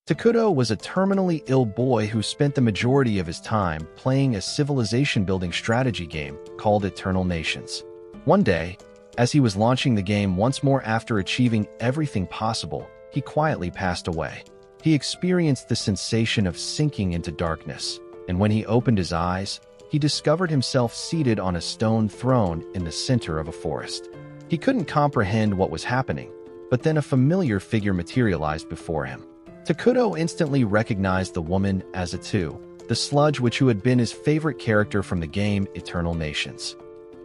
Takuto was a terminally ill boy who spent the majority of his time playing a civilization-building strategy game called Eternal Nations. One day, as he was launching the game once more after achieving everything possible, he quietly passed away. He experienced the sensation of sinking into darkness, and when he opened his eyes, he discovered himself seated on a stone throne in the center of a forest. He couldn't comprehend what was happening, but then a familiar figure materialized before him. Takuto instantly recognized the woman as Atu, the sludge who had been his favorite character from the game Eternal Nations.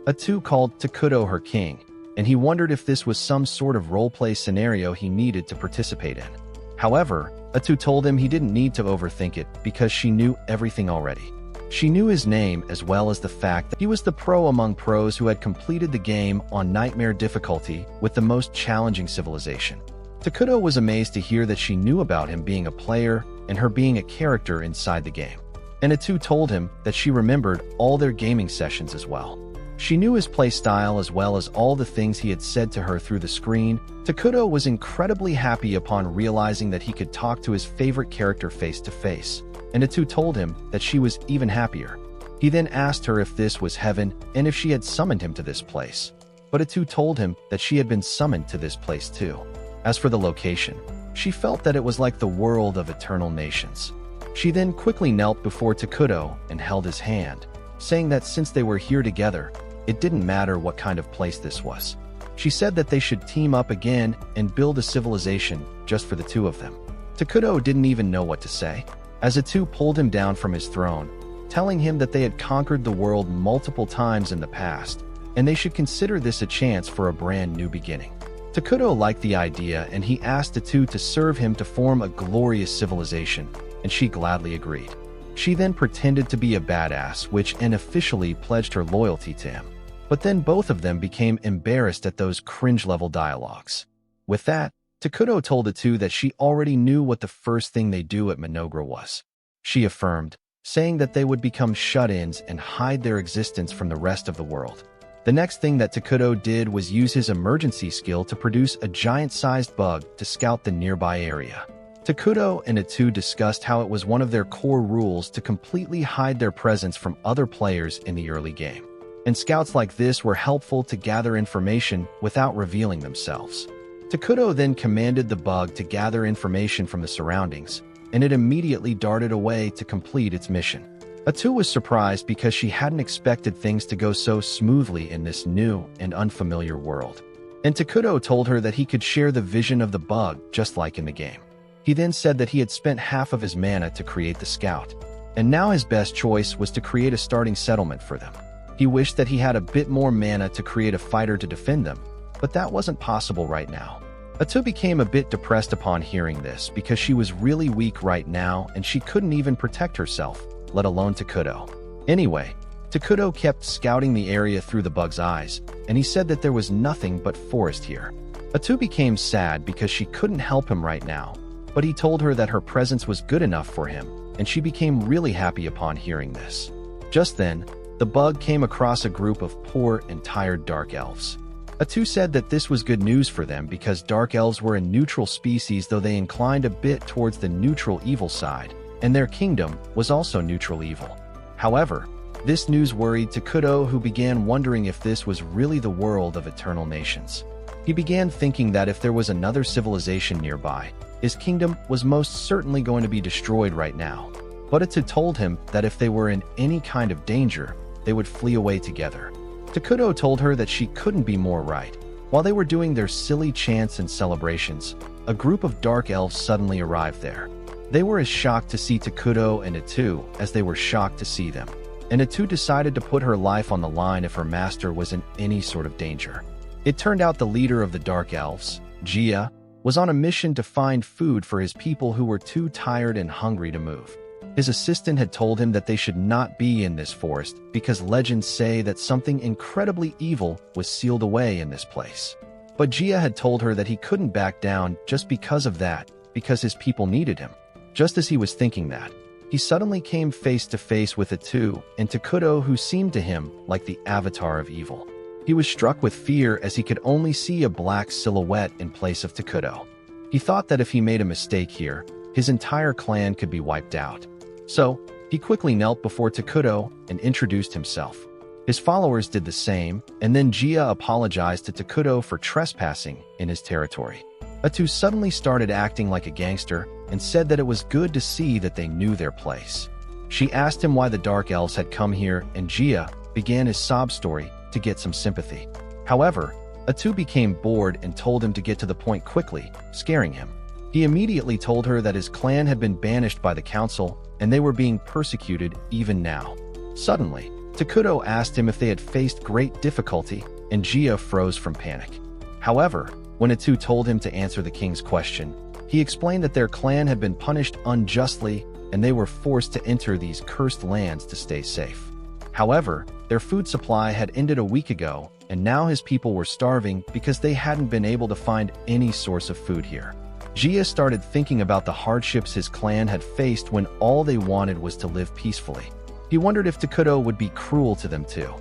Atu called Takuto her king, and he wondered if this was some sort of roleplay scenario he needed to participate in. However, Atu told him he didn't need to overthink it because she knew everything already. She knew his name as well as the fact that he was the pro among pros who had completed the game on nightmare difficulty with the most challenging civilization. Takuto was amazed to hear that she knew about him being a player and her being a character inside the game. And Atu told him that she remembered all their gaming sessions as well. She knew his playstyle as well as all the things he had said to her through the screen. Takuto was incredibly happy upon realizing that he could talk to his favorite character face to face, and Atu told him that she was even happier. He then asked her if this was heaven and if she had summoned him to this place. But Atu told him that she had been summoned to this place too. As for the location, she felt that it was like the world of Eternal Nations. She then quickly knelt before Takuto and held his hand, saying that since they were here together, it didn't matter what kind of place this was. She said that they should team up again and build a civilization just for the two of them. Takuto didn't even know what to say, as Atu pulled him down from his throne, telling him that they had conquered the world multiple times in the past, and they should consider this a chance for a brand new beginning. Takuto liked the idea and he asked Atu to serve him to form a glorious civilization, and she gladly agreed. She then pretended to be a badass, which unofficially pledged her loyalty to him. But then both of them became embarrassed at those cringe-level dialogues. With that, Takuto told Atu that she already knew what the first thing they do at Minogra was. She affirmed, saying that they would become shut-ins and hide their existence from the rest of the world. The next thing that Takuto did was use his emergency skill to produce a giant-sized bug to scout the nearby area. Takuto and Atu discussed how it was one of their core rules to completely hide their presence from other players in the early game. And scouts like this were helpful to gather information without revealing themselves. Takuto then commanded the bug to gather information from the surroundings, and it immediately darted away to complete its mission. Atu was surprised because she hadn't expected things to go so smoothly in this new and unfamiliar world. And Takuto told her that he could share the vision of the bug just like in the game. He then said that he had spent half of his mana to create the scout, and now his best choice was to create a starting settlement for them. He wished that he had a bit more mana to create a fighter to defend them, but that wasn't possible right now. Atu became a bit depressed upon hearing this because she was really weak right now and she couldn't even protect herself, let alone Takuto. Anyway, Takuto kept scouting the area through the bug's eyes, and he said that there was nothing but forest here. Atu became sad because she couldn't help him right now, but he told her that her presence was good enough for him, and she became really happy upon hearing this. Just then, the bug came across a group of poor and tired dark elves. Atu said that this was good news for them because dark elves were a neutral species, though they inclined a bit towards the neutral evil side, and their kingdom was also neutral evil. However, this news worried Takuto, who began wondering if this was really the world of Eternal Nations. He began thinking that if there was another civilization nearby, his kingdom was most certainly going to be destroyed right now. But Atu told him that if they were in any kind of danger, they would flee away together. Takuto told her that she couldn't be more right. While they were doing their silly chants and celebrations, a group of dark elves suddenly arrived there. They were as shocked to see Takuto and Atu as they were shocked to see them, and Atu decided to put her life on the line if her master was in any sort of danger. It turned out the leader of the dark elves, Gia, was on a mission to find food for his people who were too tired and hungry to move. His assistant had told him that they should not be in this forest because legends say that something incredibly evil was sealed away in this place. But Gia had told her that he couldn't back down just because of that, because his people needed him. Just as he was thinking that, he suddenly came face to face with Atu and Takuto, who seemed to him like the avatar of evil. He was struck with fear as he could only see a black silhouette in place of Takuto. He thought that if he made a mistake here, his entire clan could be wiped out. So, he quickly knelt before Takuto and introduced himself. His followers did the same, and then Gia apologized to Takuto for trespassing in his territory. Atu suddenly started acting like a gangster and said that it was good to see that they knew their place. She asked him why the Dark Elves had come here, and Gia began his sob story to get some sympathy. However, Atu became bored and told him to get to the point quickly, scaring him. He immediately told her that his clan had been banished by the council and they were being persecuted even now. Suddenly, Takuto asked him if they had faced great difficulty, and Gia froze from panic. However, when Atu told him to answer the king's question, he explained that their clan had been punished unjustly and they were forced to enter these cursed lands to stay safe. However, their food supply had ended a week ago, and now his people were starving because they hadn't been able to find any source of food here. Gia started thinking about the hardships his clan had faced when all they wanted was to live peacefully. He wondered if Takuto would be cruel to them too.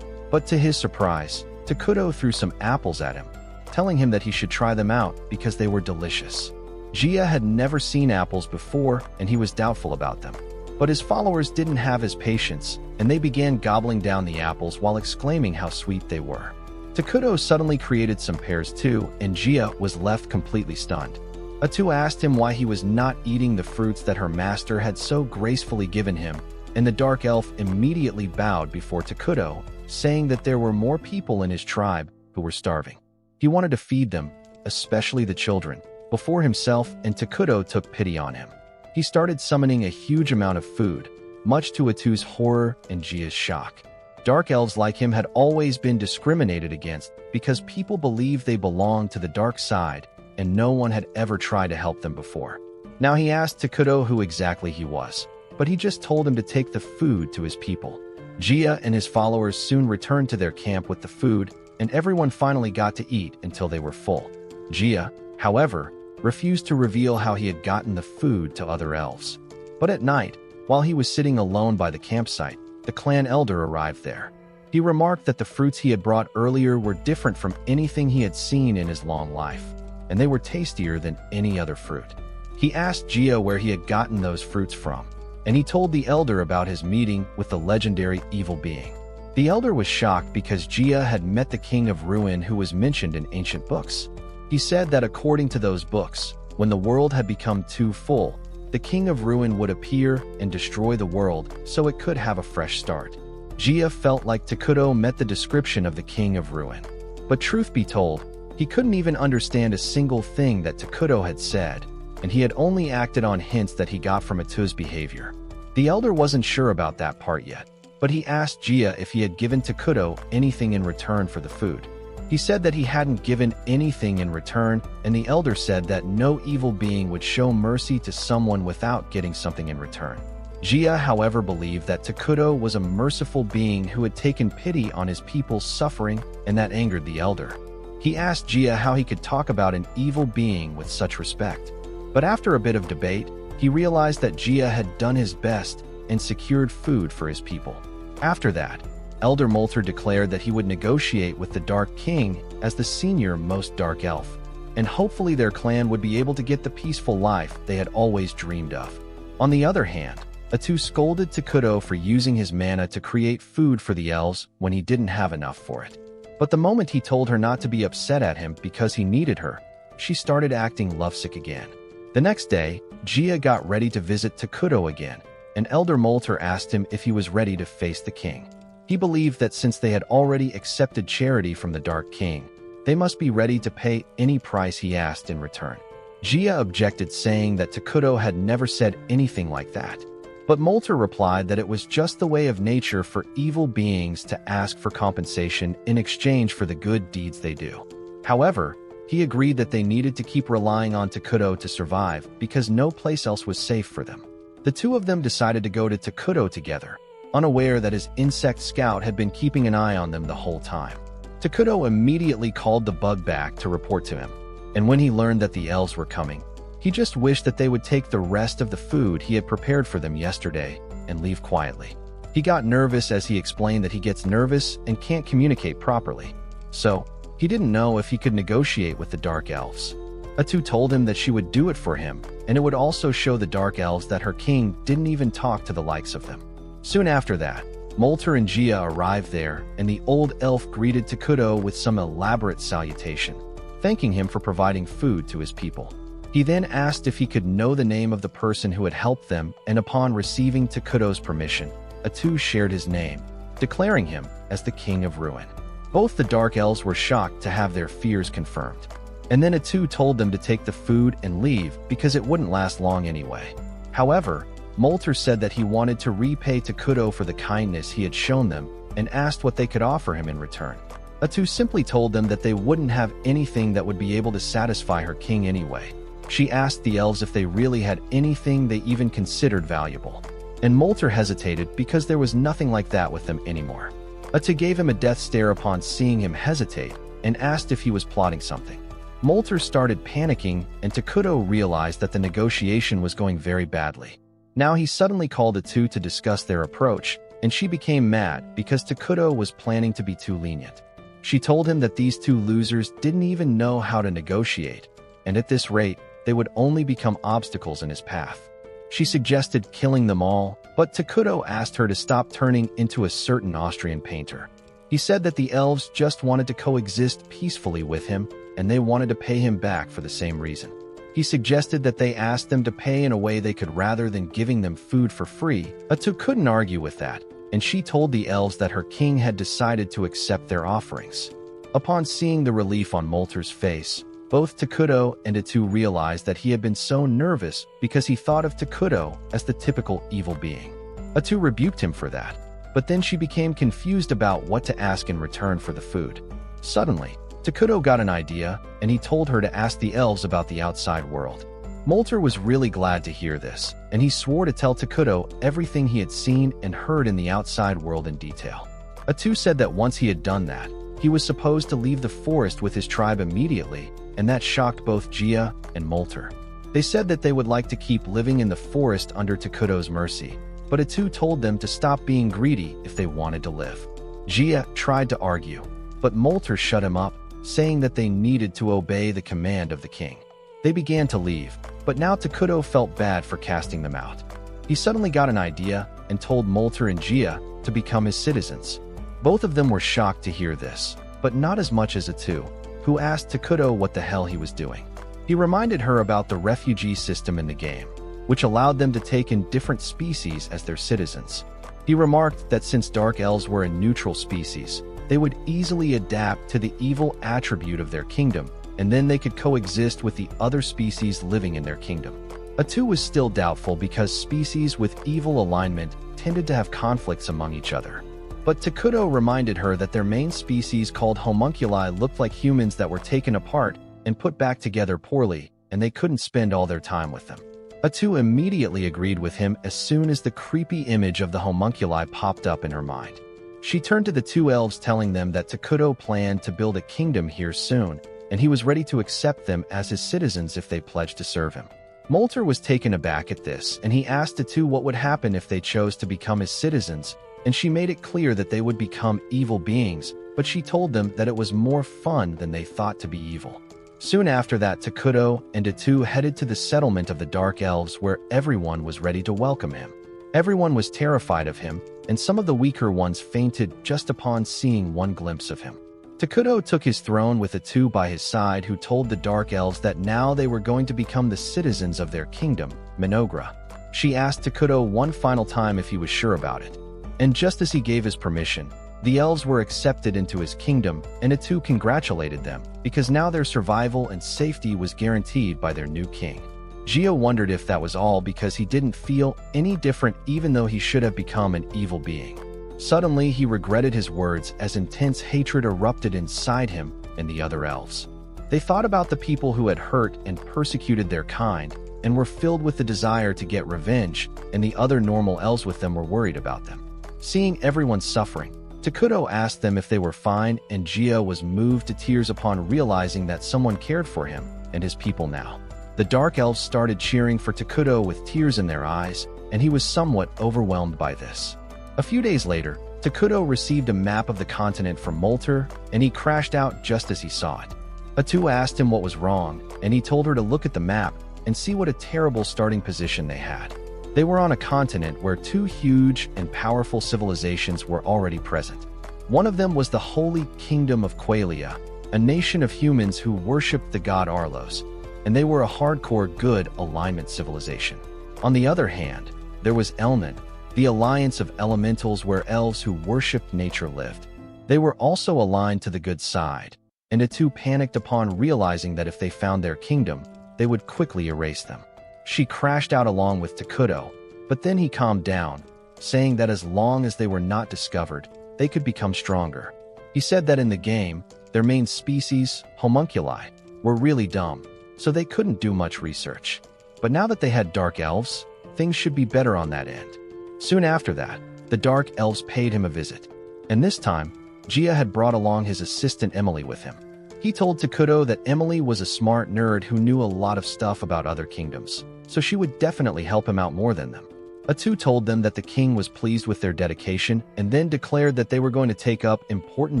But to his surprise, Takuto threw some apples at him, telling him that he should try them out because they were delicious. Gia had never seen apples before, and he was doubtful about them. But his followers didn't have his patience, and they began gobbling down the apples while exclaiming how sweet they were. Takuto suddenly created some pears too, and Gia was left completely stunned. Atu asked him why he was not eating the fruits that her master had so gracefully given him, and the Dark Elf immediately bowed before Takuto, saying that there were more people in his tribe who were starving. He wanted to feed them, especially the children, before himself, and Takuto took pity on him. He started summoning a huge amount of food, much to Atu's horror and Gia's shock. Dark elves like him had always been discriminated against because people believed they belonged to the dark side, and no one had ever tried to help them before. Now he asked Takuto who exactly he was, but he just told him to take the food to his people. Gia and his followers soon returned to their camp with the food, and everyone finally got to eat until they were full. Gia, however, refused to reveal how he had gotten the food to other elves. But at night, while he was sitting alone by the campsite, the clan elder arrived there. He remarked that the fruits he had brought earlier were different from anything he had seen in his long life, and they were tastier than any other fruit. He asked Gia where he had gotten those fruits from, and he told the elder about his meeting with the legendary evil being. The elder was shocked because Gia had met the king of Ruin who was mentioned in ancient books. He said that according to those books, when the world had become too full, the king of Ruin would appear and destroy the world so it could have a fresh start. Gia felt like Takuto met the description of the king of Ruin. But truth be told, he couldn't even understand a single thing that Takuto had said, and he had only acted on hints that he got from Atu's behavior. The elder wasn't sure about that part yet, but he asked Gia if he had given Takuto anything in return for the food. He said that he hadn't given anything in return, and the elder said that no evil being would show mercy to someone without getting something in return. Gia, however, believed that Takuto was a merciful being who had taken pity on his people's suffering, and that angered the elder. He asked Gia how he could talk about an evil being with such respect. But after a bit of debate, he realized that Gia had done his best and secured food for his people. After that, Elder Molter declared that he would negotiate with the Dark King as the senior most dark elf, and hopefully their clan would be able to get the peaceful life they had always dreamed of. On the other hand, Atu scolded Takuto for using his mana to create food for the elves when he didn't have enough for it. But the moment he told her not to be upset at him because he needed her, she started acting lovesick again. The next day, Gia got ready to visit Takuto again, and Elder Molter asked him if he was ready to face the king. He believed that since they had already accepted charity from the Dark King, they must be ready to pay any price he asked in return. Gia objected, saying that Takuto had never said anything like that. But Molter replied that it was just the way of nature for evil beings to ask for compensation in exchange for the good deeds they do. However, he agreed that they needed to keep relying on Takuto to survive because no place else was safe for them. The two of them decided to go to Takuto together, unaware that his insect scout had been keeping an eye on them the whole time. Takuto immediately called the bug back to report to him, and when he learned that the elves were coming, he just wished that they would take the rest of the food he had prepared for them yesterday and leave quietly. He got nervous as he explained that he gets nervous and can't communicate properly, so he didn't know if he could negotiate with the Dark Elves. Atu told him that she would do it for him, and it would also show the Dark Elves that her king didn't even talk to the likes of them. Soon after that, Molter and Gia arrived there, and the old elf greeted Takuto with some elaborate salutation, thanking him for providing food to his people. He then asked if he could know the name of the person who had helped them, and upon receiving Takuto's permission, Atu shared his name, declaring him as the King of Ruin. Both the Dark Elves were shocked to have their fears confirmed. And then Atu told them to take the food and leave because it wouldn't last long anyway. However, Molter said that he wanted to repay Takuto for the kindness he had shown them and asked what they could offer him in return. Atu simply told them that they wouldn't have anything that would be able to satisfy her king anyway. She asked the elves if they really had anything they even considered valuable. And Molter hesitated because there was nothing like that with them anymore. Atu gave him a death stare upon seeing him hesitate and asked if he was plotting something. Molter started panicking, and Takuto realized that the negotiation was going very badly. Now he suddenly called Atu to discuss their approach, and she became mad because Takuto was planning to be too lenient. She told him that these two losers didn't even know how to negotiate, and at this rate, they would only become obstacles in his path. She suggested killing them all, but Takuto asked her to stop turning into a certain Austrian painter. He said that the elves just wanted to coexist peacefully with him, and they wanted to pay him back for the same reason. He suggested that they ask them to pay in a way they could rather than giving them food for free. Atu couldn't argue with that, and she told the elves that her king had decided to accept their offerings. Upon seeing the relief on Molter's face, both Takuto and Atu realized that he had been so nervous because he thought of Takuto as the typical evil being. Atu rebuked him for that, but then she became confused about what to ask in return for the food. Suddenly, Takuto got an idea, and he told her to ask the elves about the outside world. Molter was really glad to hear this, and he swore to tell Takuto everything he had seen and heard in the outside world in detail. Atu said that once he had done that, he was supposed to leave the forest with his tribe immediately, and that shocked both Gia and Molter. They said that they would like to keep living in the forest under Takuto's mercy, but Atu told them to stop being greedy if they wanted to live. Gia tried to argue, but Molter shut him up, saying that they needed to obey the command of the king. They began to leave, but now Takuto felt bad for casting them out. He suddenly got an idea and told Molter and Gia to become his citizens. Both of them were shocked to hear this, but not as much as Atu, who asked Takuto what the hell he was doing. He reminded her about the refugee system in the game, which allowed them to take in different species as their citizens. He remarked that since Dark Elves were a neutral species, they would easily adapt to the evil attribute of their kingdom, and then they could coexist with the other species living in their kingdom. Atu was still doubtful because species with evil alignment tended to have conflicts among each other. But Takuto reminded her that their main species called homunculi looked like humans that were taken apart and put back together poorly, and they couldn't spend all their time with them. Atu immediately agreed with him as soon as the creepy image of the homunculi popped up in her mind. She turned to the two elves telling them that Takuto planned to build a kingdom here soon, and he was ready to accept them as his citizens if they pledged to serve him. Molter was taken aback at this, and he asked the two what would happen if they chose to become his citizens, and she made it clear that they would become evil beings, but she told them that it was more fun than they thought to be evil. Soon after that, Takuto and Atu headed to the settlement of the Dark Elves where everyone was ready to welcome him. Everyone was terrified of him, and some of the weaker ones fainted just upon seeing one glimpse of him. Takuto took his throne with Atu by his side, who told the Dark Elves that now they were going to become the citizens of their kingdom, Minogra. She asked Takuto one final time if he was sure about it. And just as he gave his permission, the elves were accepted into his kingdom, and Atu congratulated them, because now their survival and safety was guaranteed by their new king. Gia wondered if that was all because he didn't feel any different even though he should have become an evil being. Suddenly, he regretted his words as intense hatred erupted inside him and the other elves. They thought about the people who had hurt and persecuted their kind and were filled with the desire to get revenge, and the other normal elves with them were worried about them. Seeing everyone suffering, Takuto asked them if they were fine, and Gia was moved to tears upon realizing that someone cared for him and his people now. The Dark Elves started cheering for Takuto with tears in their eyes, and he was somewhat overwhelmed by this. A few days later, Takuto received a map of the continent from Molter, and he crashed out just as he saw it. Atu asked him what was wrong, and he told her to look at the map and see what a terrible starting position they had. They were on a continent where two huge and powerful civilizations were already present. One of them was the Holy Kingdom of Qualia, a nation of humans who worshipped the god Arlos, and they were a hardcore good alignment civilization. On the other hand, there was Elnan, the alliance of elementals where elves who worshipped nature lived. They were also aligned to the good side, and Atu panicked upon realizing that if they found their kingdom, they would quickly erase them. She crashed out along with Takuto, but then he calmed down, saying that as long as they were not discovered, they could become stronger. He said that in the game, their main species, homunculi, were really dumb, so they couldn't do much research. But now that they had dark elves, things should be better on that end. Soon after that, the dark elves paid him a visit, and this time, Gia had brought along his assistant Emily with him. He told Takuto that Emily was a smart nerd who knew a lot of stuff about other kingdoms, so she would definitely help him out more than them. Atu told them that the king was pleased with their dedication and then declared that they were going to take up important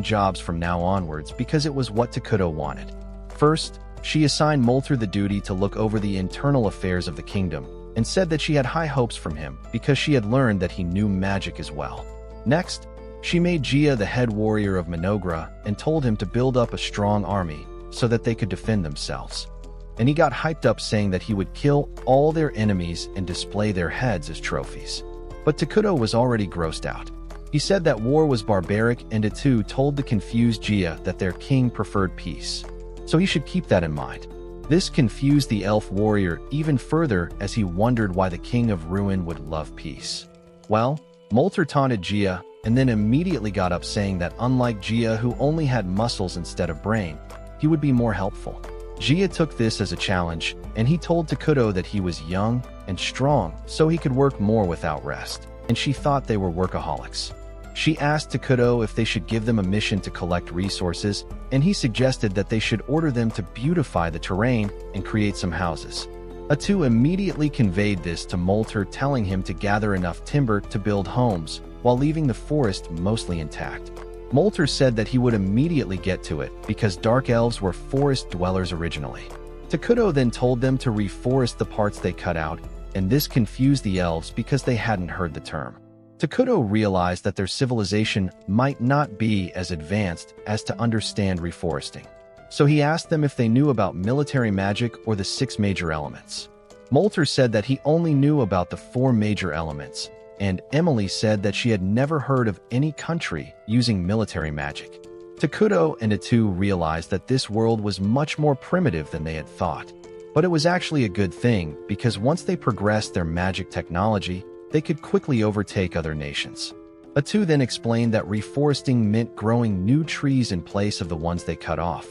jobs from now onwards because it was what Takuto wanted. First, she assigned Molter the duty to look over the internal affairs of the kingdom and said that she had high hopes from him because she had learned that he knew magic as well. Next, she made Gia the head warrior of Minogra and told him to build up a strong army so that they could defend themselves. And he got hyped up saying that he would kill all their enemies and display their heads as trophies. But Takuto was already grossed out. He said that war was barbaric, and Atu told the confused Gia that their king preferred peace. So he should keep that in mind. This confused the elf warrior even further as he wondered why the king of Ruin would love peace. Well, Molter taunted Gia and then immediately got up saying that unlike Gia who only had muscles instead of brain, he would be more helpful. Gia took this as a challenge, and he told Takuto that he was young and strong so he could work more without rest, and she thought they were workaholics. She asked Takuto if they should give them a mission to collect resources, and he suggested that they should order them to beautify the terrain and create some houses. Atu immediately conveyed this to Molter, telling him to gather enough timber to build homes while leaving the forest mostly intact. Molter said that he would immediately get to it because dark elves were forest dwellers originally. Takuto then told them to reforest the parts they cut out, and this confused the elves because they hadn't heard the term. Takuto realized that their civilization might not be as advanced as to understand reforesting. So he asked them if they knew about military magic or the 6 major elements. Molter said that he only knew about the 4 major elements, and Emily said that she had never heard of any country using military magic. Takuto and Atu realized that this world was much more primitive than they had thought. But it was actually a good thing because once they progressed their magic technology, they could quickly overtake other nations. Atu then explained that reforesting meant growing new trees in place of the ones they cut off.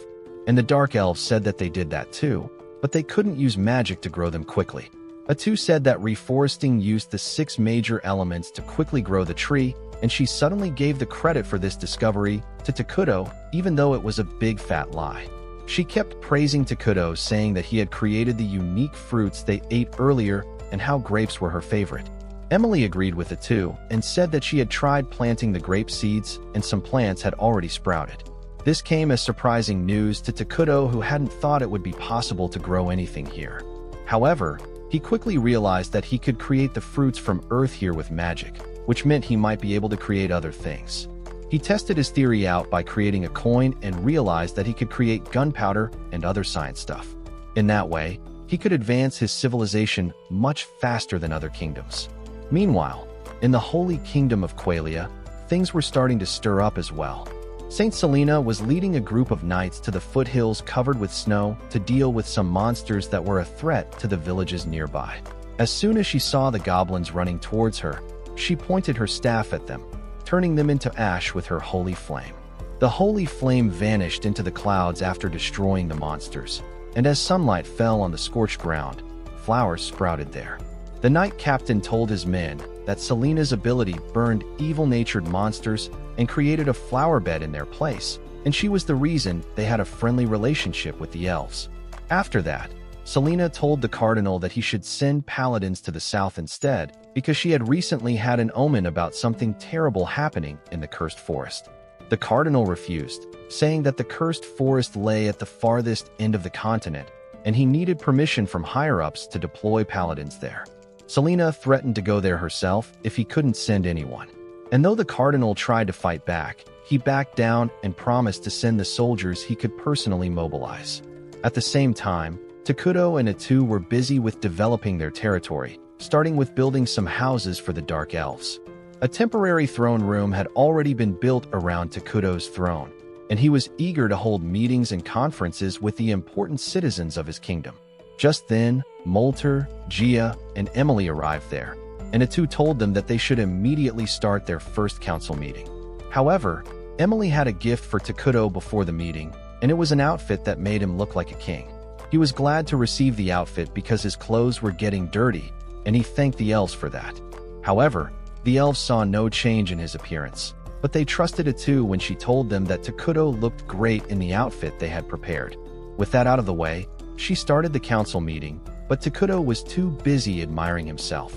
And the Dark Elves said that they did that too, but they couldn't use magic to grow them quickly. Atu said that reforesting used the 6 major elements to quickly grow the tree, and she suddenly gave the credit for this discovery to Takuto, even though it was a big fat lie. She kept praising Takuto, saying that he had created the unique fruits they ate earlier and how grapes were her favorite. Emily agreed with Atu and said that she had tried planting the grape seeds and some plants had already sprouted. This came as surprising news to Takuto, who hadn't thought it would be possible to grow anything here. However, he quickly realized that he could create the fruits from Earth here with magic, which meant he might be able to create other things. He tested his theory out by creating a coin and realized that he could create gunpowder and other science stuff. In that way, he could advance his civilization much faster than other kingdoms. Meanwhile, in the Holy Kingdom of Qualia, things were starting to stir up as well. Saint Selena was leading a group of knights to the foothills covered with snow to deal with some monsters that were a threat to the villages nearby. As soon as she saw the goblins running towards her, she pointed her staff at them, turning them into ash with her holy flame. The holy flame vanished into the clouds after destroying the monsters, and as sunlight fell on the scorched ground, flowers sprouted there. The knight captain told his men that Selena's ability burned evil-natured monsters and created a flower bed in their place, and she was the reason they had a friendly relationship with the elves. After that, Selena told the cardinal that he should send paladins to the south instead because she had recently had an omen about something terrible happening in the cursed forest. The cardinal refused, saying that the cursed forest lay at the farthest end of the continent, and he needed permission from higher-ups to deploy paladins there. Selena threatened to go there herself if he couldn't send anyone. And though the cardinal tried to fight back, he backed down and promised to send the soldiers he could personally mobilize. At the same time, Takuto and Atu were busy with developing their territory, starting with building some houses for the Dark Elves. A temporary throne room had already been built around Takuto's throne, and he was eager to hold meetings and conferences with the important citizens of his kingdom. Just then, Molter, Gia, and Emily arrived there, and Atu told them that they should immediately start their first council meeting. However, Emily had a gift for Takuto before the meeting, and it was an outfit that made him look like a king. He was glad to receive the outfit because his clothes were getting dirty, and he thanked the elves for that. However, the elves saw no change in his appearance, but they trusted Atu when she told them that Takuto looked great in the outfit they had prepared. With that out of the way, she started the council meeting, but Takuto was too busy admiring himself.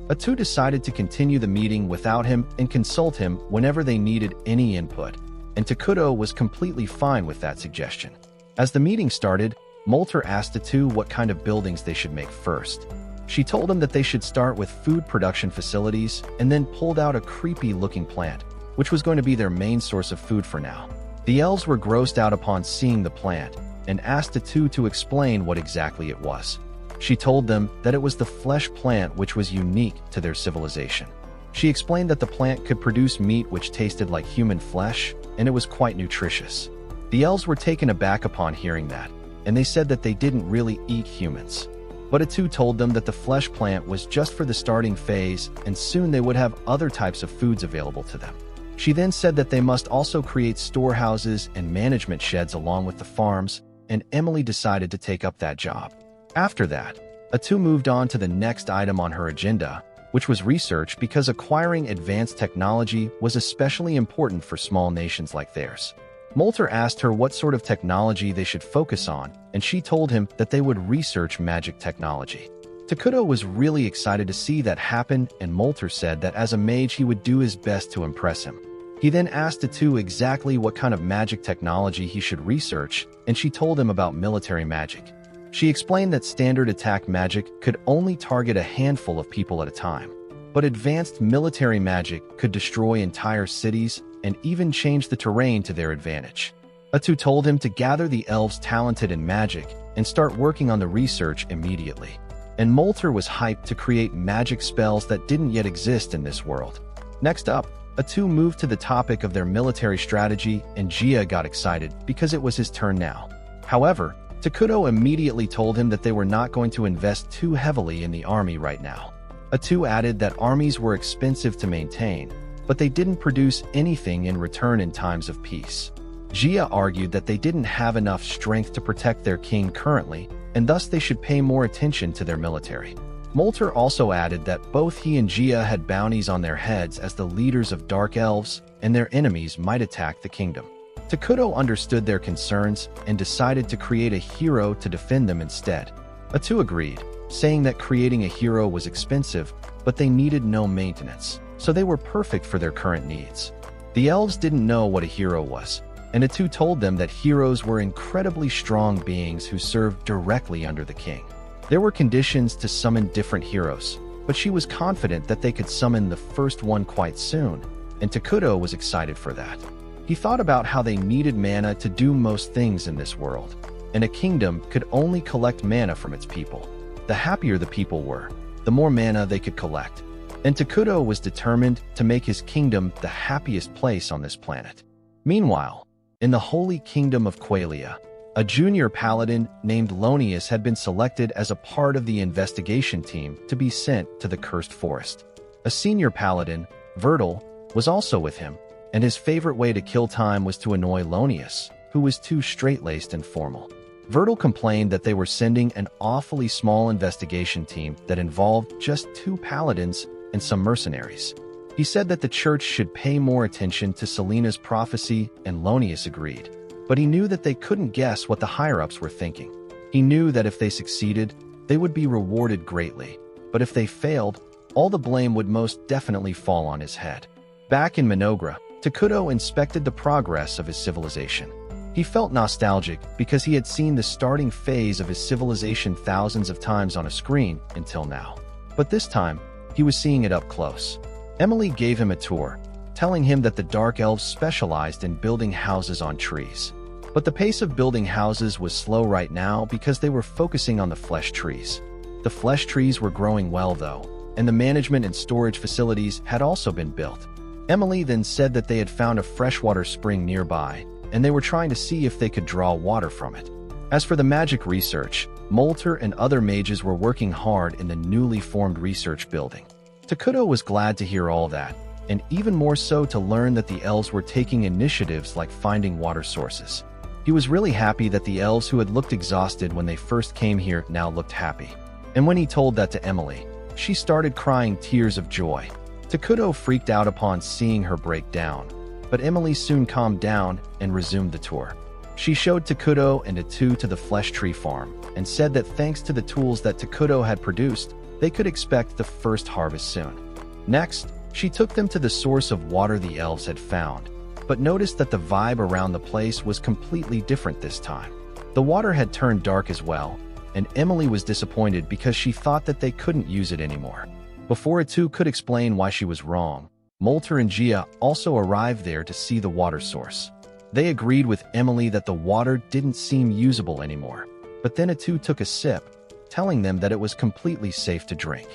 Atu decided to continue the meeting without him and consult him whenever they needed any input, and Takuto was completely fine with that suggestion. As the meeting started, Molter asked Atu what kind of buildings they should make first. She told him that they should start with food production facilities and then pulled out a creepy-looking plant, which was going to be their main source of food for now. The elves were grossed out upon seeing the plant and asked Atu to explain what exactly it was. She told them that it was the flesh plant which was unique to their civilization. She explained that the plant could produce meat which tasted like human flesh, and it was quite nutritious. The elves were taken aback upon hearing that, and they said that they didn't really eat humans. But Atu told them that the flesh plant was just for the starting phase, and soon they would have other types of foods available to them. She then said that they must also create storehouses and management sheds along with the farms, and Emily decided to take up that job. After that, Atu moved on to the next item on her agenda, which was research, because acquiring advanced technology was especially important for small nations like theirs. Molter asked her what sort of technology they should focus on, and she told him that they would research magic technology. Takuto was really excited to see that happen, and Molter said that as a mage he would do his best to impress him. He then asked Atu exactly what kind of magic technology he should research, and she told him about military magic. She explained that standard attack magic could only target a handful of people at a time, but advanced military magic could destroy entire cities and even change the terrain to their advantage. Atu told him to gather the elves talented in magic and start working on the research immediately. And Molter was hyped to create magic spells that didn't yet exist in this world. Next up, Atu moved to the topic of their military strategy, and Gia got excited because it was his turn now. However, Takuto immediately told him that they were not going to invest too heavily in the army right now. Atu added that armies were expensive to maintain, but they didn't produce anything in return in times of peace. Gia argued that they didn't have enough strength to protect their king currently, and thus they should pay more attention to their military. Molter also added that both he and Gia had bounties on their heads as the leaders of Dark Elves, and their enemies might attack the kingdom. Takuto understood their concerns and decided to create a hero to defend them instead. Atu agreed, saying that creating a hero was expensive, but they needed no maintenance, so they were perfect for their current needs. The elves didn't know what a hero was, and Atu told them that heroes were incredibly strong beings who served directly under the king. There were conditions to summon different heroes, but she was confident that they could summon the first one quite soon, and Takuto was excited for that. He thought about how they needed mana to do most things in this world, and a kingdom could only collect mana from its people. The happier the people were, the more mana they could collect, and Takuto was determined to make his kingdom the happiest place on this planet. Meanwhile, in the Holy Kingdom of Qualia, a junior paladin named Lonius had been selected as a part of the investigation team to be sent to the Cursed Forest. A senior paladin, Vertil, was also with him, and his favorite way to kill time was to annoy Lonius, who was too straight-laced and formal. Vertil complained that they were sending an awfully small investigation team that involved just 2 paladins and some mercenaries. He said that the church should pay more attention to Selena's prophecy, and Lonius agreed. But he knew that they couldn't guess what the higher-ups were thinking. He knew that if they succeeded, they would be rewarded greatly, but if they failed, all the blame would most definitely fall on his head. Back in Minogra, Takuto inspected the progress of his civilization. He felt nostalgic because he had seen the starting phase of his civilization thousands of times on a screen until now. But this time, he was seeing it up close. Emily gave him a tour, telling him that the Dark Elves specialized in building houses on trees. But the pace of building houses was slow right now because they were focusing on the flesh trees. The flesh trees were growing well though, and the management and storage facilities had also been built. Emily then said that they had found a freshwater spring nearby, and they were trying to see if they could draw water from it. As for the magic research, Molter and other mages were working hard in the newly formed research building. Takuto was glad to hear all that, and even more so to learn that the elves were taking initiatives like finding water sources. He was really happy that the elves who had looked exhausted when they first came here now looked happy. And when he told that to Emily, she started crying tears of joy. Takuto freaked out upon seeing her break down, but Emily soon calmed down and resumed the tour. She showed Takuto and Atu to the flesh tree farm and said that thanks to the tools that Takuto had produced, they could expect the first harvest soon. Next, she took them to the source of water the elves had found, but noticed that the vibe around the place was completely different this time. The water had turned dark as well, and Emily was disappointed because she thought that they couldn't use it anymore. Before Atu could explain why she was wrong, Molter and Gia also arrived there to see the water source. They agreed with Emily that the water didn't seem usable anymore, but then Atu took a sip, telling them that it was completely safe to drink.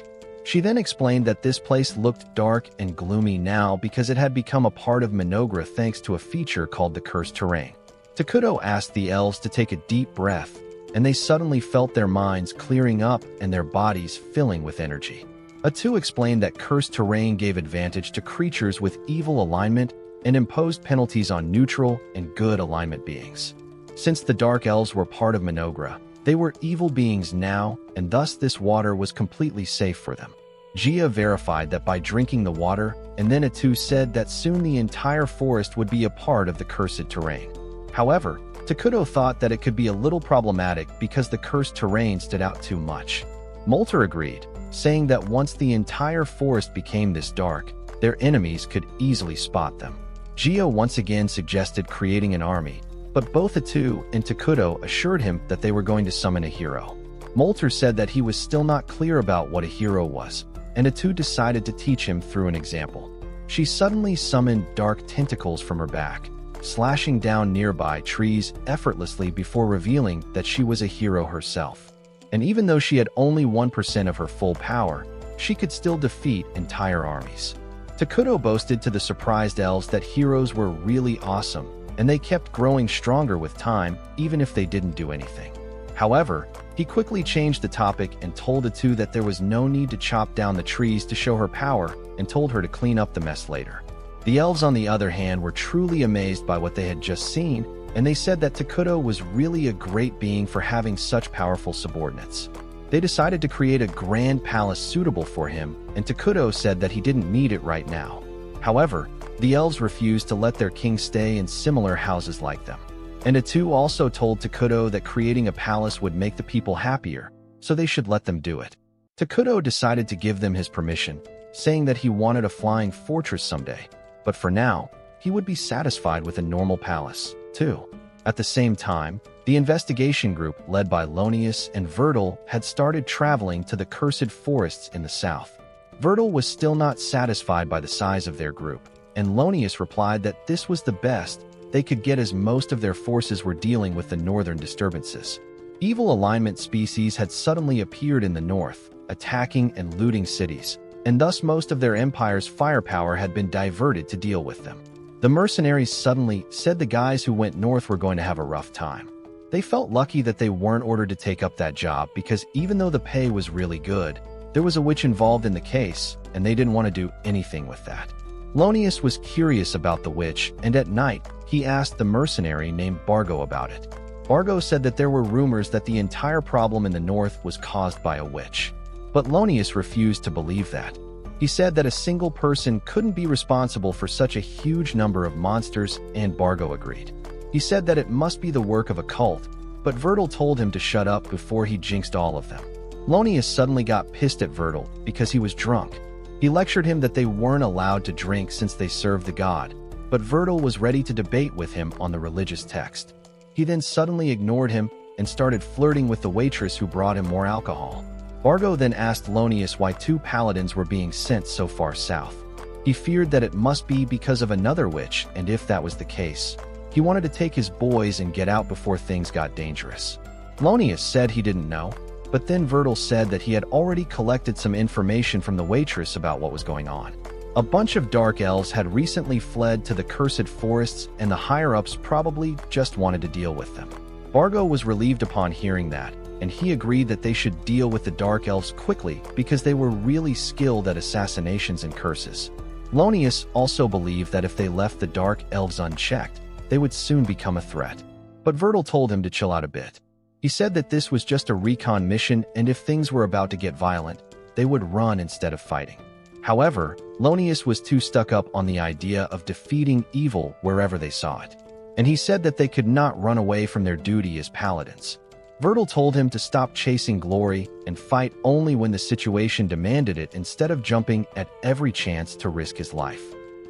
She then explained that this place looked dark and gloomy now because it had become a part of Minogra thanks to a feature called the Cursed Terrain. Takuto asked the elves to take a deep breath, and they suddenly felt their minds clearing up and their bodies filling with energy. Atu explained that Cursed Terrain gave advantage to creatures with evil alignment and imposed penalties on neutral and good alignment beings. Since the Dark Elves were part of Minogra, they were evil beings now, and thus this water was completely safe for them. Gia verified that by drinking the water, and then Atu said that soon the entire forest would be a part of the Cursed Terrain. However, Takuto thought that it could be a little problematic because the Cursed Terrain stood out too much. Molter agreed, saying that once the entire forest became this dark, their enemies could easily spot them. Gia once again suggested creating an army, but both Atu and Takuto assured him that they were going to summon a hero. Molter said that he was still not clear about what a hero was, and Atu decided to teach him through an example. She suddenly summoned dark tentacles from her back, slashing down nearby trees effortlessly before revealing that she was a hero herself. And even though she had only 1% of her full power, she could still defeat entire armies. Takuto boasted to the surprised elves that heroes were really awesome, and they kept growing stronger with time, even if they didn't do anything. However, he quickly changed the topic and told Atu that there was no need to chop down the trees to show her power and told her to clean up the mess later. The elves, on the other hand, were truly amazed by what they had just seen, and they said that Takuto was really a great being for having such powerful subordinates. They decided to create a grand palace suitable for him, and Takuto said that he didn't need it right now. However, the elves refused to let their king stay in similar houses like them. And Atu also told Takuto that creating a palace would make the people happier, so they should let them do it. Takuto decided to give them his permission, saying that he wanted a flying fortress someday, but for now, he would be satisfied with a normal palace, too. At the same time, the investigation group led by Lonius and Vertil had started traveling to the cursed forests in the south. Vertil was still not satisfied by the size of their group, and Lonius replied that this was the best they could get as most of their forces were dealing with the northern disturbances. Evil alignment species had suddenly appeared in the north, attacking and looting cities, and thus most of their empire's firepower had been diverted to deal with them. The mercenaries suddenly said the guys who went north were going to have a rough time. They felt lucky that they weren't ordered to take up that job because even though the pay was really good, there was a witch involved in the case, and they didn't want to do anything with that. Lonius was curious about the witch, and at night, he asked the mercenary named Bargo about it. Bargo said that there were rumors that the entire problem in the north was caused by a witch. But Lonius refused to believe that. He said that a single person couldn't be responsible for such a huge number of monsters, and Bargo agreed. He said that it must be the work of a cult, but Vertil told him to shut up before he jinxed all of them. Lonius suddenly got pissed at Vertil because he was drunk. He lectured him that they weren't allowed to drink since they served the god, but Virgil was ready to debate with him on the religious text. He then suddenly ignored him and started flirting with the waitress who brought him more alcohol. Vargo then asked Lonius why 2 paladins were being sent so far south. He feared that it must be because of another witch, and if that was the case, he wanted to take his boys and get out before things got dangerous. Lonius said he didn't know, but then Virgil said that he had already collected some information from the waitress about what was going on. A bunch of dark elves had recently fled to the cursed forests, and the higher-ups probably just wanted to deal with them. Vargo was relieved upon hearing that, and he agreed that they should deal with the dark elves quickly because they were really skilled at assassinations and curses. Lonius also believed that if they left the dark elves unchecked, they would soon become a threat. But Virgil told him to chill out a bit. He said that this was just a recon mission, and if things were about to get violent, they would run instead of fighting. However, Lonius was too stuck up on the idea of defeating evil wherever they saw it, and he said that they could not run away from their duty as paladins. Virgil told him to stop chasing glory and fight only when the situation demanded it instead of jumping at every chance to risk his life.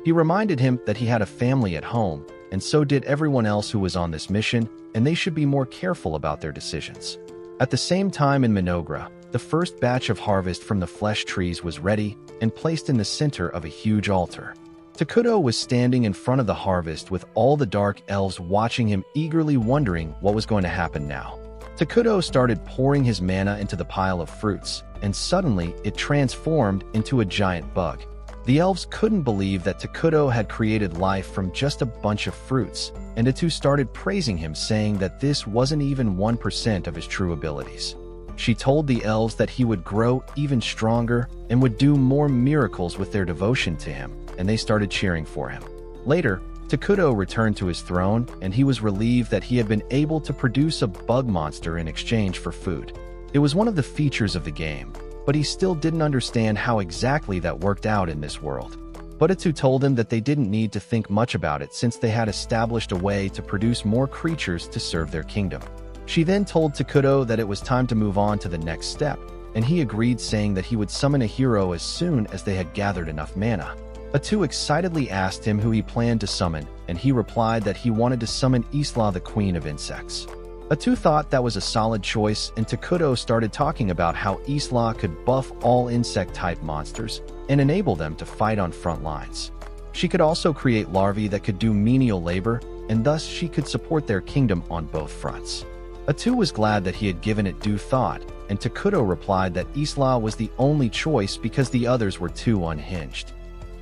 He reminded him that he had a family at home, and so did everyone else who was on this mission, and they should be more careful about their decisions. At the same time in Minogra, the first batch of harvest from the flesh trees was ready and placed in the center of a huge altar. Takuto was standing in front of the harvest with all the dark elves watching him, eagerly wondering what was going to happen now. Takuto started pouring his mana into the pile of fruits, and suddenly it transformed into a giant bug. The elves couldn't believe that Takuto had created life from just a bunch of fruits, and the two started praising him, saying that this wasn't even 1% of his true abilities. She told the elves that he would grow even stronger and would do more miracles with their devotion to him, and they started cheering for him. Later, Takuto returned to his throne, and he was relieved that he had been able to produce a bug monster in exchange for food. It was one of the features of the game, but he still didn't understand how exactly that worked out in this world. Budetsu told him that they didn't need to think much about it since they had established a way to produce more creatures to serve their kingdom. She then told Takuto that it was time to move on to the next step, and he agreed, saying that he would summon a hero as soon as they had gathered enough mana. Atu excitedly asked him who he planned to summon, and he replied that he wanted to summon Isla, the queen of insects. Atu thought that was a solid choice, and Takuto started talking about how Isla could buff all insect-type monsters and enable them to fight on front lines. She could also create larvae that could do menial labor, and thus she could support their kingdom on both fronts. Atu was glad that he had given it due thought, and Takuto replied that Isla was the only choice because the others were too unhinged.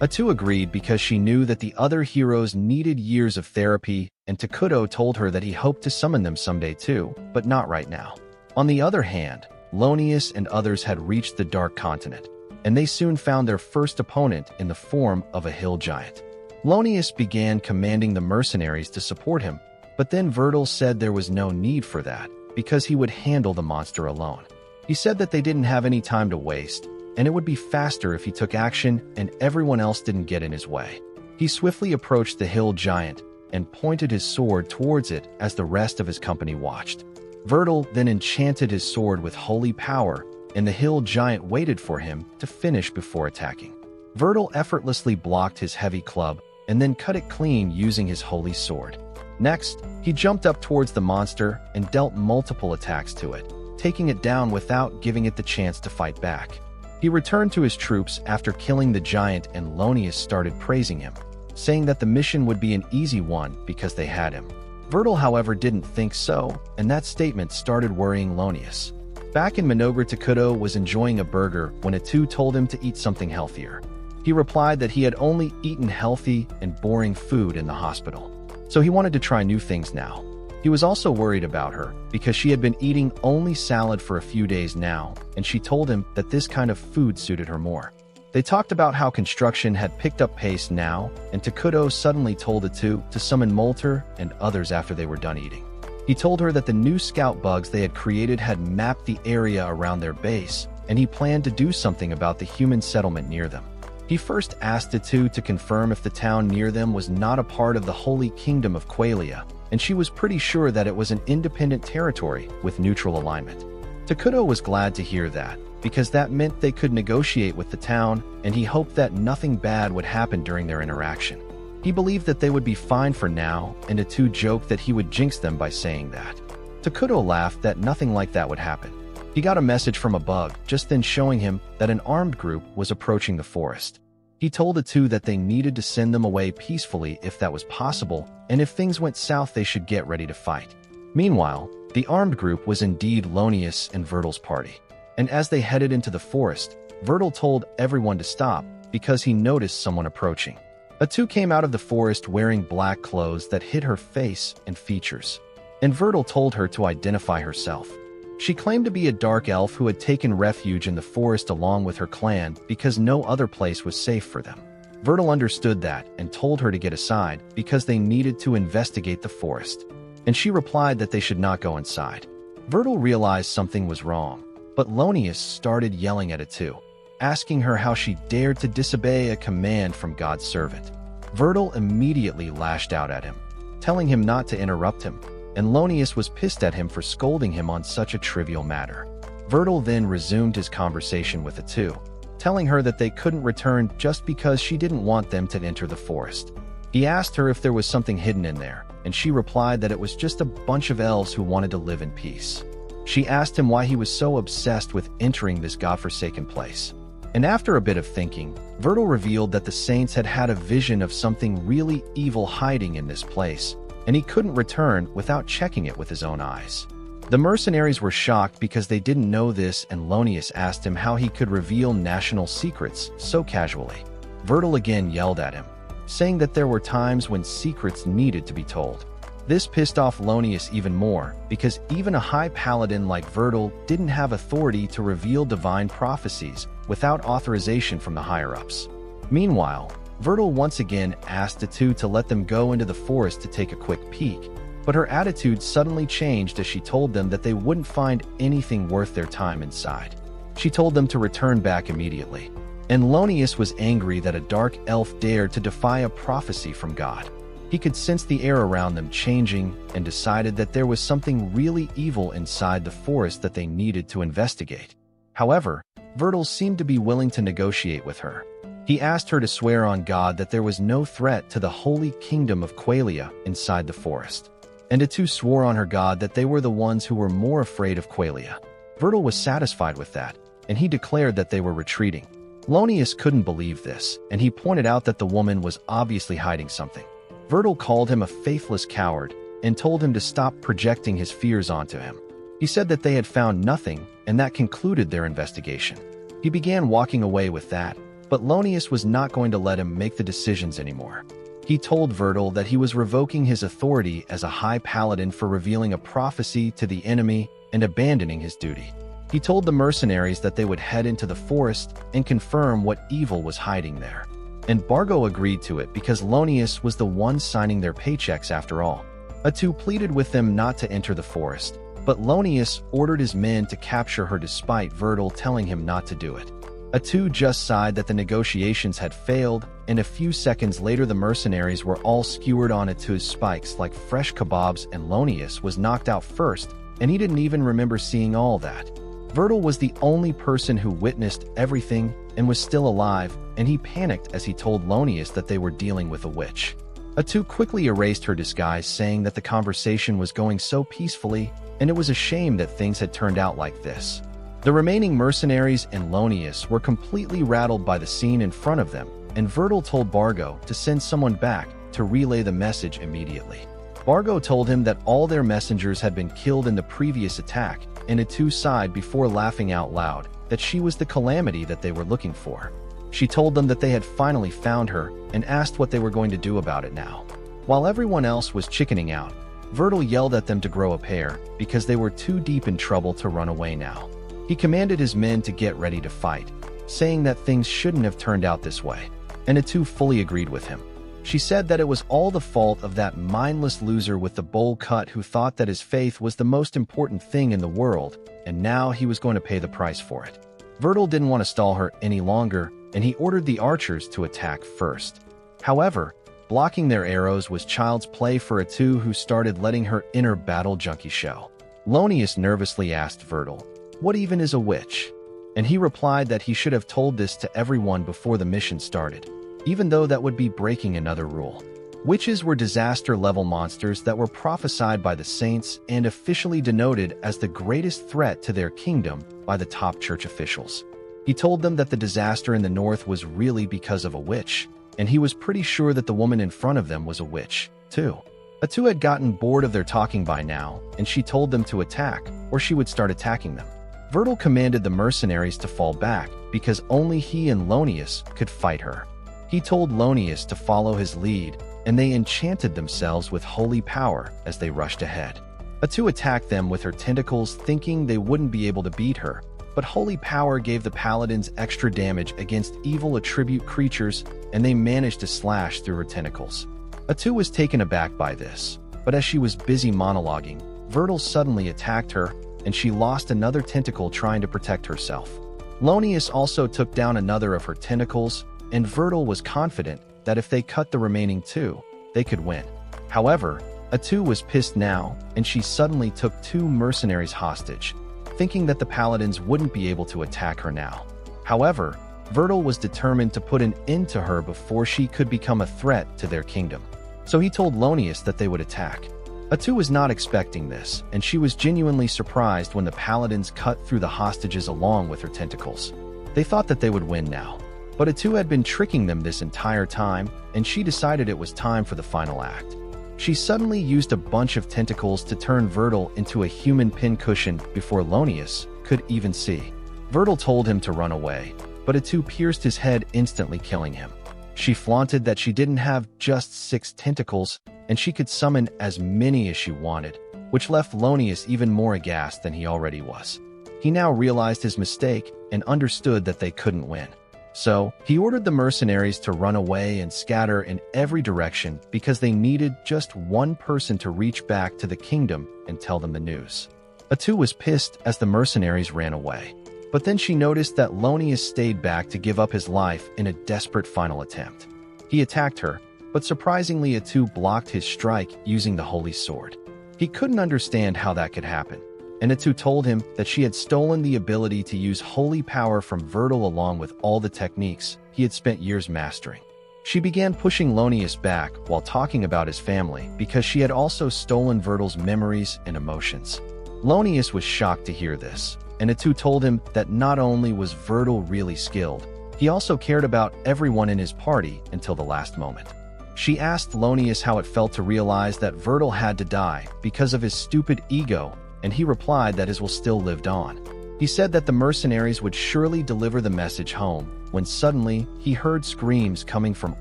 Atu agreed because she knew that the other heroes needed years of therapy, and Takuto told her that he hoped to summon them someday too, but not right now. On the other hand, Lonius and others had reached the Dark Continent, and they soon found their first opponent in the form of a hill giant. Lonius began commanding the mercenaries to support him, but then Virgil said there was no need for that, because he would handle the monster alone. He said that they didn't have any time to waste, and it would be faster if he took action and everyone else didn't get in his way. He swiftly approached the hill giant and pointed his sword towards it as the rest of his company watched. Virgil then enchanted his sword with holy power, and the hill giant waited for him to finish before attacking. Virgil effortlessly blocked his heavy club and then cut it clean using his holy sword. Next, he jumped up towards the monster and dealt multiple attacks to it, taking it down without giving it the chance to fight back. He returned to his troops after killing the giant, and Lonius started praising him, saying that the mission would be an easy one because they had him. Virgil, however, didn't think so, and that statement started worrying Lonius. Back in Minogra, Takuto was enjoying a burger when Atu told him to eat something healthier. He replied that he had only eaten healthy and boring food in the hospital, so he wanted to try new things now. He was also worried about her because she had been eating only salad for a few days now, and she told him that this kind of food suited her more. They talked about how construction had picked up pace now, and Takuto suddenly told Atu to summon Molter and others after they were done eating. He told her that the new scout bugs they had created had mapped the area around their base, and he planned to do something about the human settlement near them. He first asked Atu to confirm if the town near them was not a part of the Holy Kingdom of Qualia, and she was pretty sure that it was an independent territory with neutral alignment. Takuto was glad to hear that, because that meant they could negotiate with the town, and he hoped that nothing bad would happen during their interaction. He believed that they would be fine for now, and Atu joked that he would jinx them by saying that. Takuto laughed that nothing like that would happen. He got a message from a bug, just then showing him that an armed group was approaching the forest. He told Atu that they needed to send them away peacefully if that was possible, and if things went south they should get ready to fight. Meanwhile, the armed group was indeed Lonius and Vertil's party. And as they headed into the forest, Vertil told everyone to stop because he noticed someone approaching. Atu came out of the forest wearing black clothes that hid her face and features, and Vertil told her to identify herself. She claimed to be a dark elf who had taken refuge in the forest along with her clan because no other place was safe for them. Vertil understood that and told her to get aside because they needed to investigate the forest, and she replied that they should not go inside. Vertil realized something was wrong, but Lonius started yelling at Atu, asking her how she dared to disobey a command from God's servant. Vertil immediately lashed out at him, telling him not to interrupt him, and Lonius was pissed at him for scolding him on such a trivial matter. Vertil then resumed his conversation with Atu, telling her that they couldn't return just because she didn't want them to enter the forest. He asked her if there was something hidden in there, and she replied that it was just a bunch of elves who wanted to live in peace. She asked him why he was so obsessed with entering this godforsaken place. And after a bit of thinking, Vertil revealed that the saints had had a vision of something really evil hiding in this place, and he couldn't return without checking it with his own eyes. The mercenaries were shocked because they didn't know this, and Lonius asked him how he could reveal national secrets so casually. Vertil again yelled at him, saying that there were times when secrets needed to be told. This pissed off Lonius even more, because even a high paladin like Vertil didn't have authority to reveal divine prophecies without authorization from the higher-ups. Meanwhile, Vertil once again asked Atu to let them go into the forest to take a quick peek, but her attitude suddenly changed as she told them that they wouldn't find anything worth their time inside. She told them to return back immediately, and Lonius was angry that a dark elf dared to defy a prophecy from God. He could sense the air around them changing and decided that there was something really evil inside the forest that they needed to investigate. However, Vertil seemed to be willing to negotiate with her. He asked her to swear on God that there was no threat to the holy kingdom of Qualia inside the forest. And Atu swore on her God that they were the ones who were more afraid of Qualia. Vertil was satisfied with that, and he declared that they were retreating. Lonius couldn't believe this, and he pointed out that the woman was obviously hiding something. Vertil called him a faithless coward and told him to stop projecting his fears onto him. He said that they had found nothing, and that concluded their investigation. He began walking away with that, but Lonius was not going to let him make the decisions anymore. He told Vertil that he was revoking his authority as a high paladin for revealing a prophecy to the enemy and abandoning his duty. He told the mercenaries that they would head into the forest and confirm what evil was hiding there. And Bargo agreed to it because Lonius was the one signing their paychecks after all. Atu pleaded with them not to enter the forest, but Lonius ordered his men to capture her despite Vertil telling him not to do it. Atu just sighed that the negotiations had failed, and a few seconds later the mercenaries were all skewered on Atu's spikes like fresh kebabs, and Lonius was knocked out first, and he didn't even remember seeing all that. Vertil was the only person who witnessed everything and was still alive, and he panicked as he told Lonius that they were dealing with a witch. Atu quickly erased her disguise, saying that the conversation was going so peacefully, and it was a shame that things had turned out like this. The remaining mercenaries and Lonius were completely rattled by the scene in front of them, and Vertil told Bargo to send someone back to relay the message immediately. Bargo told him that all their messengers had been killed in the previous attack, and Atu sighed before laughing out loud that she was the calamity that they were looking for. She told them that they had finally found her and asked what they were going to do about it now. While everyone else was chickening out, Vertil yelled at them to grow a pair because they were too deep in trouble to run away now. He commanded his men to get ready to fight, saying that things shouldn't have turned out this way, and Atu fully agreed with him. She said that it was all the fault of that mindless loser with the bowl cut who thought that his faith was the most important thing in the world, and now he was going to pay the price for it. Vertil didn't want to stall her any longer, and he ordered the archers to attack first. However, blocking their arrows was child's play for Atu, who started letting her inner battle junkie show. Lonius nervously asked Vertil, "What even is a witch?" And he replied that he should have told this to everyone before the mission started. even though that would be breaking another rule. Witches were disaster-level monsters that were prophesied by the saints and officially denoted as the greatest threat to their kingdom by the top church officials. He told them that the disaster in the north was really because of a witch, and he was pretty sure that the woman in front of them was a witch, too. Atu had gotten bored of their talking by now, and she told them to attack, or she would start attacking them. Virgil commanded the mercenaries to fall back because only he and Lonius could fight her. He told Lonius to follow his lead, and they enchanted themselves with holy power as they rushed ahead. Atu attacked them with her tentacles, thinking they wouldn't be able to beat her, but holy power gave the paladins extra damage against evil attribute creatures, and they managed to slash through her tentacles. Atu was taken aback by this, but as she was busy monologuing, Virgil suddenly attacked her, and she lost another tentacle trying to protect herself. Lonius also took down another of her tentacles, and Virgil was confident that if they cut the remaining two, they could win. However, Atu was pissed now, and she suddenly took 2 mercenaries hostage, thinking that the paladins wouldn't be able to attack her now. However, Virgil was determined to put an end to her before she could become a threat to their kingdom. So he told Lonius that they would attack. Atu was not expecting this, and she was genuinely surprised when the paladins cut through the hostages along with her tentacles. They thought that they would win now. But Atu had been tricking them this entire time, and she decided it was time for the final act. She suddenly used a bunch of tentacles to turn Virgil into a human pincushion before Lonius could even see. Virgil told him to run away, but Atu pierced his head, instantly killing him. She flaunted that she didn't have just 6 tentacles, and she could summon as many as she wanted, which left Lonius even more aghast than he already was. He now realized his mistake and understood that they couldn't win. So, he ordered the mercenaries to run away and scatter in every direction because they needed just one person to reach back to the kingdom and tell them the news. Atu was pissed as the mercenaries ran away, but then she noticed that Lonius stayed back to give up his life in a desperate final attempt. He attacked her, but surprisingly Atu blocked his strike using the holy sword. He couldn't understand how that could happen, and Atu told him that she had stolen the ability to use holy power from Virgil along with all the techniques he had spent years mastering. She began pushing Lonius back while talking about his family because she had also stolen Virgil's memories and emotions. Lonius was shocked to hear this, and Atu told him that not only was Virgil really skilled, he also cared about everyone in his party until the last moment. She asked Lonius how it felt to realize that Virgil had to die because of his stupid ego, and he replied that his will still lived on. He said that the mercenaries would surely deliver the message home, when suddenly he heard screams coming from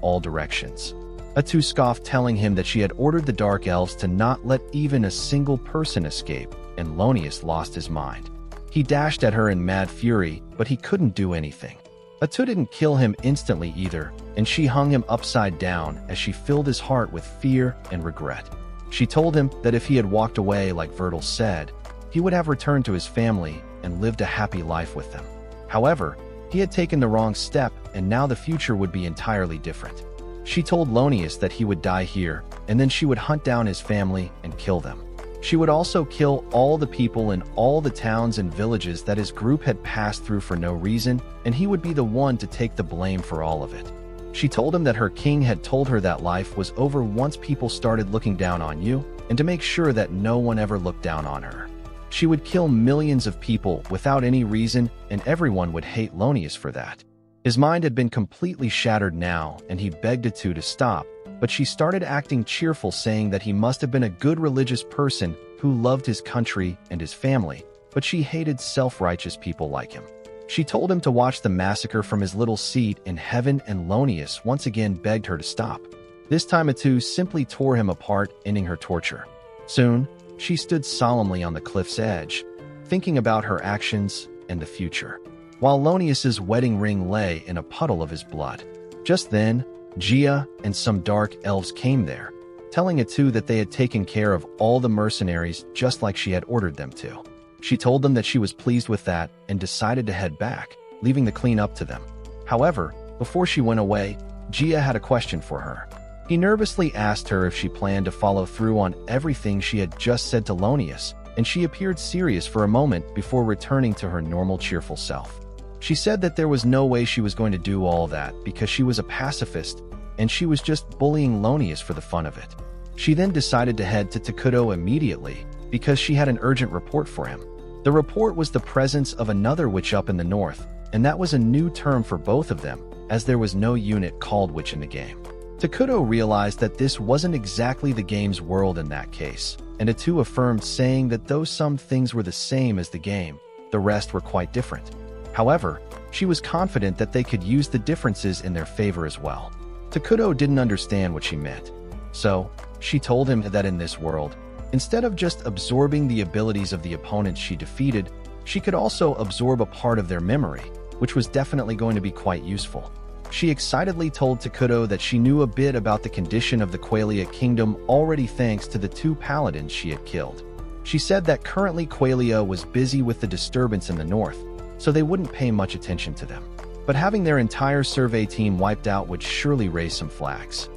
all directions. Atu scoffed, telling him that she had ordered the Dark Elves to not let even a single person escape, and Lonius lost his mind. He dashed at her in mad fury, but he couldn't do anything. Atu didn't kill him instantly either, and she hung him upside down as she filled his heart with fear and regret. She told him that if he had walked away like Virgil said, he would have returned to his family and lived a happy life with them. However, he had taken the wrong step, and now the future would be entirely different. She told Lonius that he would die here, and then she would hunt down his family and kill them. She would also kill all the people in all the towns and villages that his group had passed through for no reason, and he would be the one to take the blame for all of it. She told him that her king had told her that life was over once people started looking down on you, and to make sure that no one ever looked down on her. She would kill millions of people without any reason, and everyone would hate Lonius for that. His mind had been completely shattered now, and he begged Atu to stop, but she started acting cheerful, saying that he must have been a good religious person who loved his country and his family, but she hated self-righteous people like him. She told him to watch the massacre from his little seat in heaven, and Lonius once again begged her to stop. This time Atu simply tore him apart, ending her torture. Soon, she stood solemnly on the cliff's edge, thinking about her actions and the future, while Lonius's wedding ring lay in a puddle of his blood. Just then, Gia and some dark elves came there, telling Atu that they had taken care of all the mercenaries just like she had ordered them to. She told them that she was pleased with that and decided to head back, leaving the cleanup to them. However, before she went away, Gia had a question for her. He nervously asked her if she planned to follow through on everything she had just said to Lonius, and she appeared serious for a moment before returning to her normal cheerful self. She said that there was no way she was going to do all that because she was a pacifist and she was just bullying Lonius for the fun of it. She then decided to head to Takuto immediately because she had an urgent report for him. The report was the presence of another witch up in the north, and that was a new term for both of them, as there was no unit called witch in the game. Takuto realized that this wasn't exactly the game's world in that case, and the two affirmed, saying that though some things were the same as the game, the rest were quite different. However, she was confident that they could use the differences in their favor as well. Takuto didn't understand what she meant, so she told him that in this world, instead of just absorbing the abilities of the opponents she defeated, she could also absorb a part of their memory, which was definitely going to be quite useful. She excitedly told Takuto that she knew a bit about the condition of the Qualia kingdom already thanks to the 2 paladins she had killed. She said that currently Qualia was busy with the disturbance in the north, so they wouldn't pay much attention to them. But having their entire survey team wiped out would surely raise some flags.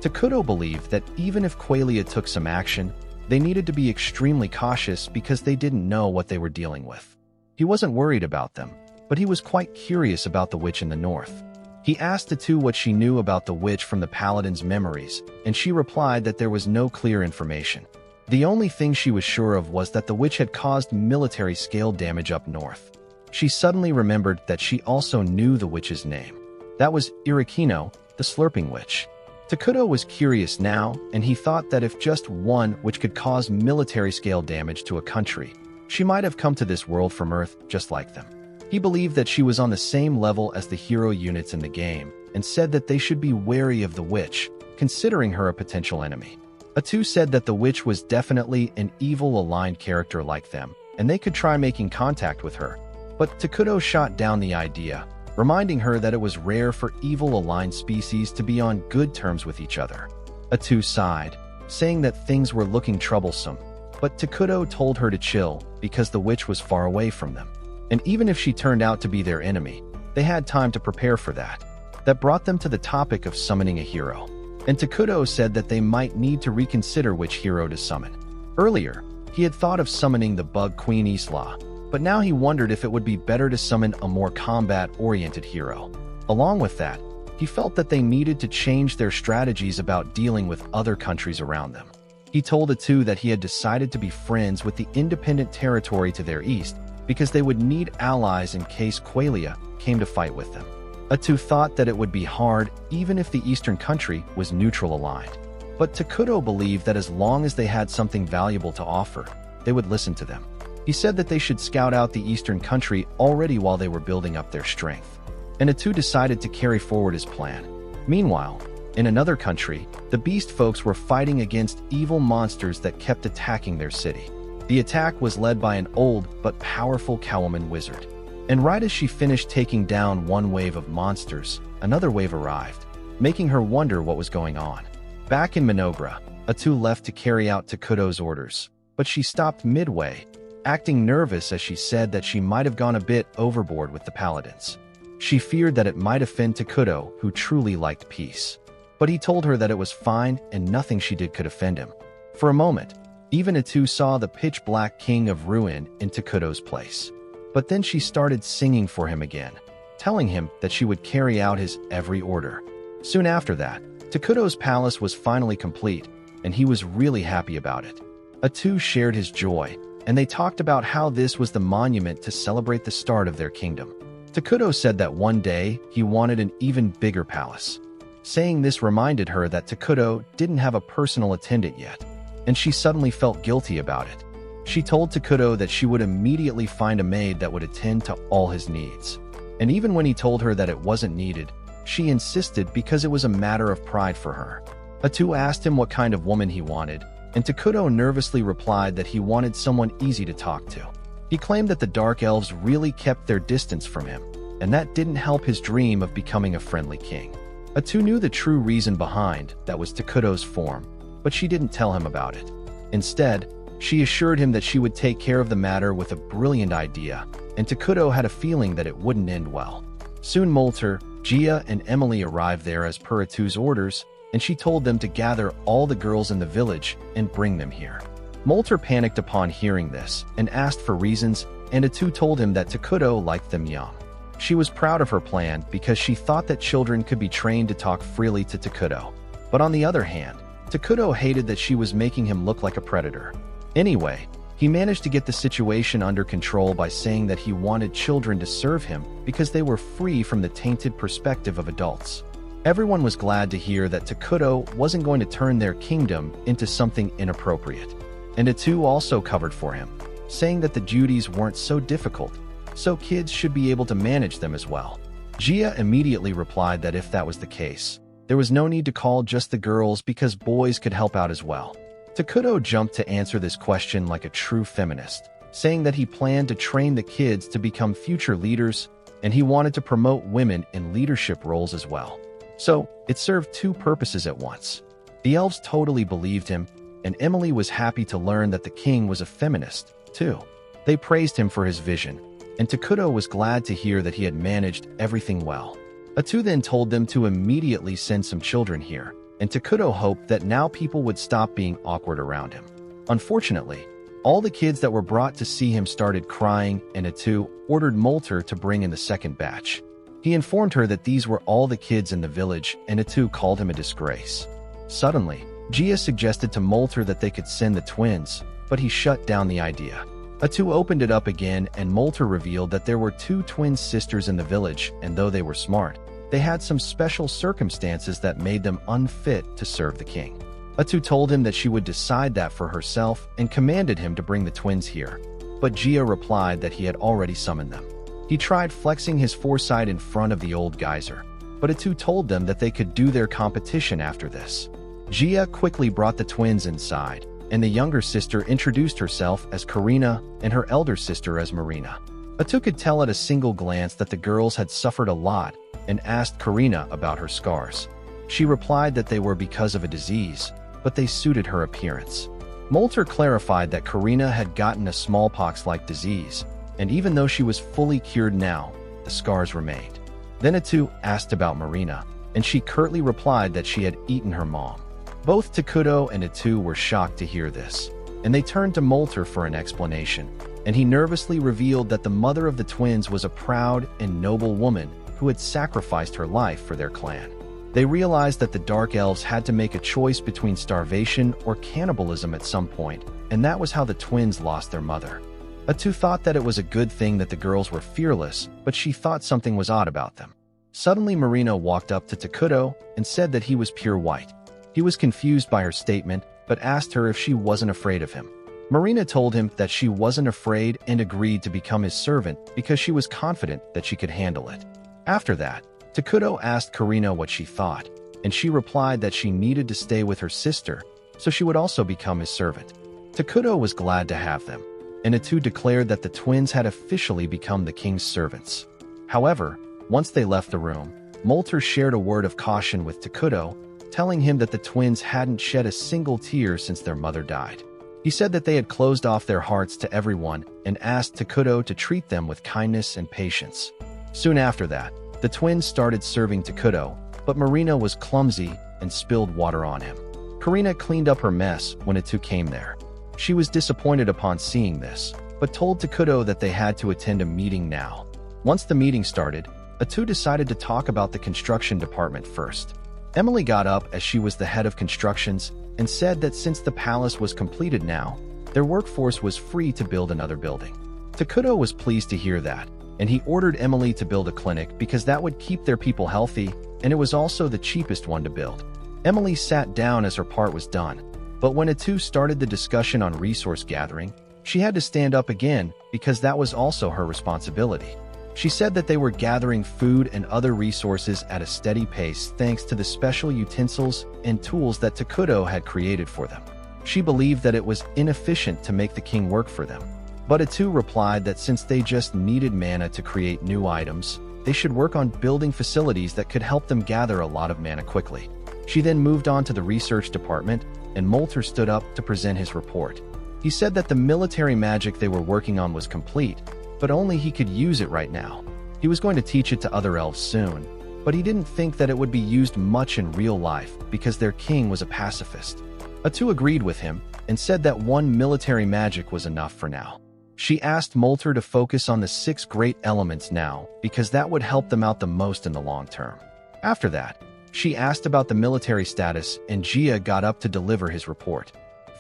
Takuto believed that even if Qualia took some action, they needed to be extremely cautious because they didn't know what they were dealing with. He wasn't worried about them, but he was quite curious about the witch in the north. He asked the 2 what she knew about the witch from the paladin's memories, and she replied that there was no clear information. The only thing she was sure of was that the witch had caused military-scale damage up north. She suddenly remembered that she also knew the witch's name. That was Irikino, the Slurping Witch. Takuto was curious now, and he thought that if just one witch could cause military-scale damage to a country, she might have come to this world from Earth just like them. He believed that she was on the same level as the hero units in the game, and said that they should be wary of the witch, considering her a potential enemy. A2 said that the witch was definitely an evil-aligned character like them, and they could try making contact with her. But Takuto shot down the idea, reminding her that it was rare for evil-aligned species to be on good terms with each other. A2 sighed, saying that things were looking troublesome, but Takuto told her to chill because the witch was far away from them. And even if she turned out to be their enemy, they had time to prepare for that. That brought them to the topic of summoning a hero. And Takuto said that they might need to reconsider which hero to summon. Earlier, he had thought of summoning the Bug Queen Isla, but now he wondered if it would be better to summon a more combat-oriented hero. Along with that, he felt that they needed to change their strategies about dealing with other countries around them. He told A2 that he had decided to be friends with the independent territory to their east because they would need allies in case Qualia came to fight with them. A2 thought that it would be hard even if the eastern country was neutral-aligned. But Takuto believed that as long as they had something valuable to offer, they would listen to them. He said that they should scout out the eastern country already while they were building up their strength. And A2 decided to carry forward his plan. Meanwhile, in another country, the beast folks were fighting against evil monsters that kept attacking their city. The attack was led by an old but powerful cowwoman wizard. And right as she finished taking down one wave of monsters, another wave arrived, making her wonder what was going on. Back in Minogra, A2 left to carry out Takuto's orders, but she stopped midway, acting nervous as she said that she might have gone a bit overboard with the paladins. She feared that it might offend Takuto, who truly liked peace. But he told her that it was fine and nothing she did could offend him. For a moment, even A2 saw the pitch-black king of ruin in Takuto's place. But then she started singing for him again, telling him that she would carry out his every order. Soon after that, Takuto's palace was finally complete, and he was really happy about it. A2 shared his joy, and they talked about how this was the monument to celebrate the start of their kingdom. Takuto said that one day he wanted an even bigger palace. Saying this reminded her that Takuto didn't have a personal attendant yet, and she suddenly felt guilty about it. She told Takuto that she would immediately find a maid that would attend to all his needs. And even when he told her that it wasn't needed, she insisted because it was a matter of pride for her. A2 asked him what kind of woman he wanted, and Takuto nervously replied that he wanted someone easy to talk to. He claimed that the Dark Elves really kept their distance from him, and that didn't help his dream of becoming a friendly king. A2 knew the true reason behind that was Takuto's form, but she didn't tell him about it. Instead, she assured him that she would take care of the matter with a brilliant idea, and Takuto had a feeling that it wouldn't end well. Soon Molter, Gia, and Emily arrived there as per A2's orders, and she told them to gather all the girls in the village and bring them here. Molter panicked upon hearing this and asked for reasons, and A2 told him that Takuto liked them young. She was proud of her plan because she thought that children could be trained to talk freely to Takuto. But on the other hand, Takuto hated that she was making him look like a predator. Anyway, he managed to get the situation under control by saying that he wanted children to serve him because they were free from the tainted perspective of adults. Everyone was glad to hear that Takuto wasn't going to turn their kingdom into something inappropriate. And Atu also covered for him, saying that the duties weren't so difficult, so kids should be able to manage them as well. Gia immediately replied that if that was the case, there was no need to call just the girls because boys could help out as well. Takuto jumped to answer this question like a true feminist, saying that he planned to train the kids to become future leaders and he wanted to promote women in leadership roles as well. So, it served two purposes at once. The elves totally believed him, and Emily was happy to learn that the king was a feminist, too. They praised him for his vision, and Takuto was glad to hear that he had managed everything well. Atu then told them to immediately send some children here, and Takuto hoped that now people would stop being awkward around him. Unfortunately, all the kids that were brought to see him started crying, and Atu ordered Molter to bring in the second batch. He informed her that these were all the kids in the village, and Atu called him a disgrace. Suddenly, Gia suggested to Molter that they could send the twins, but he shut down the idea. Atu opened it up again, and Molter revealed that there were two twin sisters in the village, and though they were smart, they had some special circumstances that made them unfit to serve the king. Atu told him that she would decide that for herself and commanded him to bring the twins here, but Gia replied that he had already summoned them. He tried flexing his foresight in front of the old geyser, but Atu told them that they could do their competition after this. Gia quickly brought the twins inside, and the younger sister introduced herself as Karina and her elder sister as Marina. Atu could tell at a single glance that the girls had suffered a lot and asked Karina about her scars. She replied that they were because of a disease, but they suited her appearance. Molter clarified that Karina had gotten a smallpox-like disease, and even though she was fully cured now, the scars remained. Then Atu asked about Marina, and she curtly replied that she had eaten her mom. Both Takuto and Atu were shocked to hear this, and they turned to Molter for an explanation, and he nervously revealed that the mother of the twins was a proud and noble woman who had sacrificed her life for their clan. They realized that the Dark Elves had to make a choice between starvation or cannibalism at some point, and that was how the twins lost their mother. Atu thought that it was a good thing that the girls were fearless, but she thought something was odd about them. Suddenly Marina walked up to Takuto and said that he was pure white. He was confused by her statement, but asked her if she wasn't afraid of him. Marina told him that she wasn't afraid and agreed to become his servant because she was confident that she could handle it. After that, Takuto asked Karina what she thought, and she replied that she needed to stay with her sister, so she would also become his servant. Takuto was glad to have them, and Atu declared that the twins had officially become the king's servants. However, once they left the room, Molter shared a word of caution with Takuto, telling him that the twins hadn't shed a single tear since their mother died. He said that they had closed off their hearts to everyone and asked Takuto to treat them with kindness and patience. Soon after that, the twins started serving Takuto, but Marina was clumsy and spilled water on him. Karina cleaned up her mess when Atu came there. She was disappointed upon seeing this, but told Takuto that they had to attend a meeting now. Once the meeting started, Atu decided to talk about the construction department first. Emily got up as she was the head of constructions and said that since the palace was completed now, their workforce was free to build another building. Takuto was pleased to hear that, and he ordered Emily to build a clinic because that would keep their people healthy, and it was also the cheapest one to build. Emily sat down as her part was done, but when Atu started the discussion on resource gathering, she had to stand up again because that was also her responsibility. She said that they were gathering food and other resources at a steady pace thanks to the special utensils and tools that Takuto had created for them. She believed that it was inefficient to make the king work for them. But Atu replied that since they just needed mana to create new items, they should work on building facilities that could help them gather a lot of mana quickly. She then moved on to the research department, and Molter stood up to present his report. He said that the military magic they were working on was complete, but only he could use it right now. He was going to teach it to other elves soon, but he didn't think that it would be used much in real life because their king was a pacifist. Atu agreed with him and said that one military magic was enough for now. She asked Molter to focus on the 6 great elements now because that would help them out the most in the long term. After that, she asked about the military status and Gia got up to deliver his report.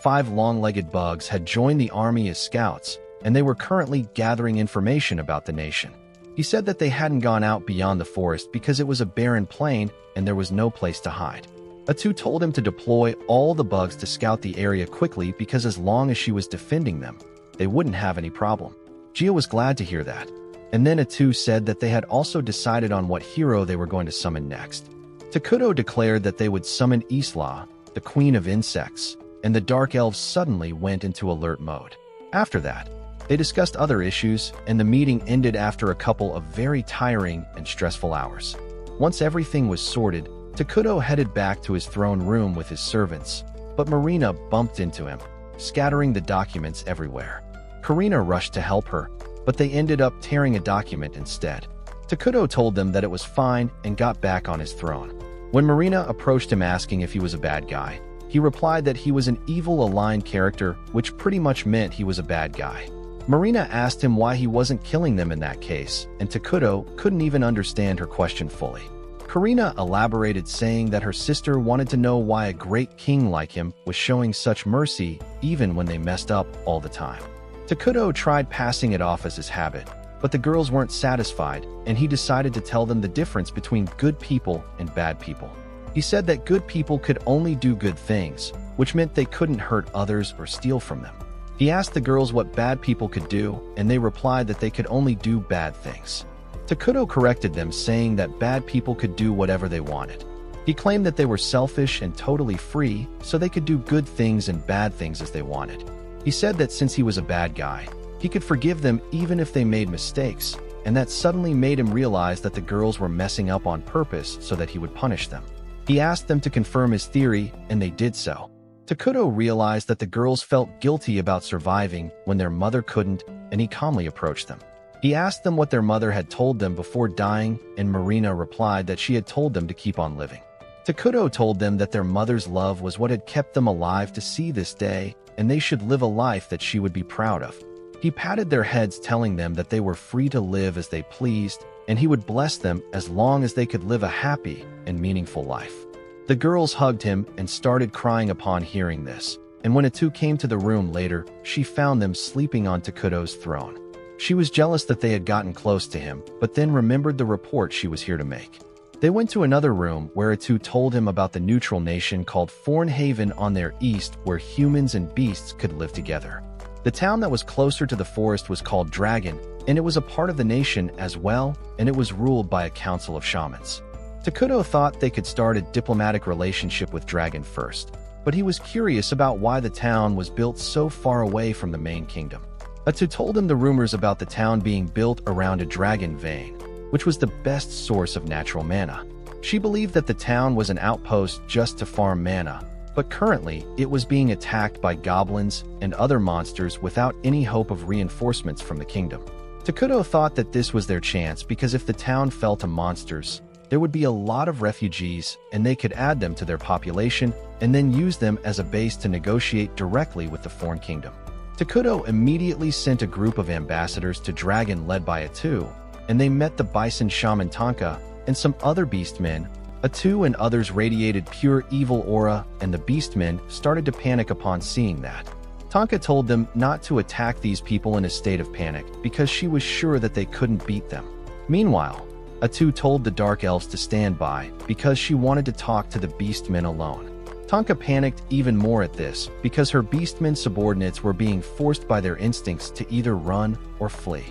5 long-legged bugs had joined the army as scouts, and they were currently gathering information about the nation. He said that they hadn't gone out beyond the forest because it was a barren plain and there was no place to hide. Atu told him to deploy all the bugs to scout the area quickly because as long as she was defending them, they wouldn't have any problem. Gia was glad to hear that. And then Atu said that they had also decided on what hero they were going to summon next. Takuto declared that they would summon Isla, the queen of insects, and the dark elves suddenly went into alert mode. After that, they discussed other issues, and the meeting ended after a couple of very tiring and stressful hours. Once everything was sorted, Takuto headed back to his throne room with his servants, but Marina bumped into him, scattering the documents everywhere. Karina rushed to help her, but they ended up tearing a document instead. Takuto told them that it was fine and got back on his throne. When Marina approached him asking if he was a bad guy, he replied that he was an evil aligned character, which pretty much meant he was a bad guy. Marina asked him why he wasn't killing them in that case, and Takuto couldn't even understand her question fully. Karina elaborated saying that her sister wanted to know why a great king like him was showing such mercy even when they messed up all the time. Takuto tried passing it off as his habit, but the girls weren't satisfied, and he decided to tell them the difference between good people and bad people. He said that good people could only do good things, which meant they couldn't hurt others or steal from them. He asked the girls what bad people could do, and they replied that they could only do bad things. Takuto corrected them, saying that bad people could do whatever they wanted. He claimed that they were selfish and totally free, so they could do good things and bad things as they wanted. He said that since he was a bad guy, he could forgive them even if they made mistakes, and that suddenly made him realize that the girls were messing up on purpose so that he would punish them. He asked them to confirm his theory, and they did so. Takuto realized that the girls felt guilty about surviving when their mother couldn't, and he calmly approached them. He asked them what their mother had told them before dying, and Marina replied that she had told them to keep on living. Takuto told them that their mother's love was what had kept them alive to see this day, and they should live a life that she would be proud of. He patted their heads, telling them that they were free to live as they pleased, and he would bless them as long as they could live a happy and meaningful life. The girls hugged him and started crying upon hearing this, and when Atu came to the room later, she found them sleeping on Takuto's throne. She was jealous that they had gotten close to him, but then remembered the report she was here to make. They went to another room where Atu told him about the neutral nation called Fornhaven on their east where humans and beasts could live together. The town that was closer to the forest was called Dragon, and it was a part of the nation as well, and it was ruled by a council of shamans. Takuto thought they could start a diplomatic relationship with Dragon first, but he was curious about why the town was built so far away from the main kingdom. Atu told him the rumors about the town being built around a dragon vein, which was the best source of natural mana. She believed that the town was an outpost just to farm mana, but currently it was being attacked by goblins and other monsters without any hope of reinforcements from the kingdom. Takuto thought that this was their chance because if the town fell to monsters, there would be a lot of refugees and they could add them to their population and then use them as a base to negotiate directly with the foreign kingdom. Takuto immediately sent a group of ambassadors to Dragon led by Atu, and they met the bison shaman Tonka and some other beastmen. Atu and others radiated pure evil aura, and the beastmen started to panic upon seeing that. Tonka told them not to attack these people in a state of panic because she was sure that they couldn't beat them. Meanwhile, Atu told the Dark Elves to stand by because she wanted to talk to the beastmen alone. Tonka panicked even more at this because her beastmen subordinates were being forced by their instincts to either run or flee.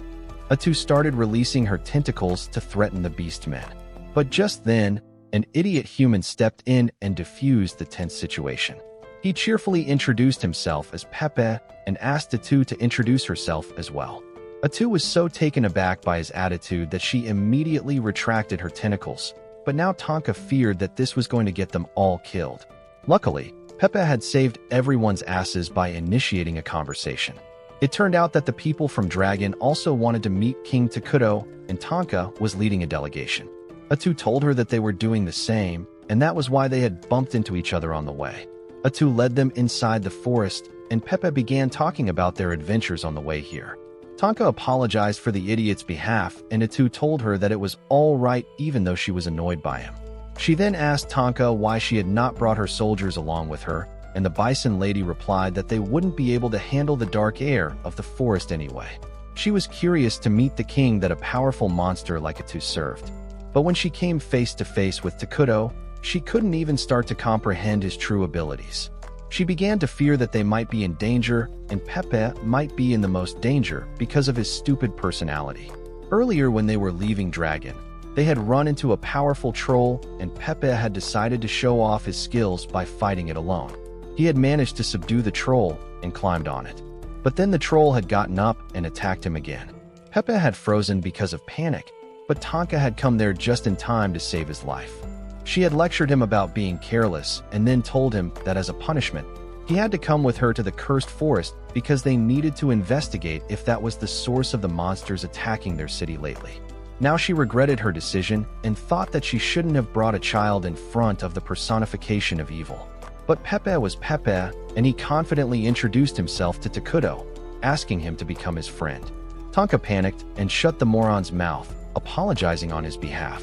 Atu started releasing her tentacles to threaten the beastmen. But just then, an idiot human stepped in and diffused the tense situation. He cheerfully introduced himself as Pepe and asked Atu to introduce herself as well. Atu was so taken aback by his attitude that she immediately retracted her tentacles, but now Tonka feared that this was going to get them all killed. Luckily, Pepe had saved everyone's asses by initiating a conversation. It turned out that the people from Dragon also wanted to meet King Takuto, and Tonka was leading a delegation. Atu told her that they were doing the same, and that was why they had bumped into each other on the way. Atu led them inside the forest, and Pepe began talking about their adventures on the way here. Tonka apologized for the idiot's behalf, and Atu told her that it was all right even though she was annoyed by him. She then asked Tonka why she had not brought her soldiers along with her, and the bison lady replied that they wouldn't be able to handle the dark air of the forest anyway. She was curious to meet the king that a powerful monster like Atu served. But when she came face to face with Takuto, she couldn't even start to comprehend his true abilities. She began to fear that they might be in danger, and Pepe might be in the most danger because of his stupid personality. Earlier when they were leaving Dragon, they had run into a powerful troll, and Pepe had decided to show off his skills by fighting it alone. He had managed to subdue the troll and climbed on it. But then the troll had gotten up and attacked him again. Pepe had frozen because of panic, but Tonka had come there just in time to save his life. She had lectured him about being careless and then told him that as a punishment, he had to come with her to the cursed forest because they needed to investigate if that was the source of the monsters attacking their city lately. Now she regretted her decision and thought that she shouldn't have brought a child in front of the personification of evil. But Pepe was Pepe, and he confidently introduced himself to Takuto, asking him to become his friend. Tonka panicked and shut the moron's mouth, apologizing on his behalf.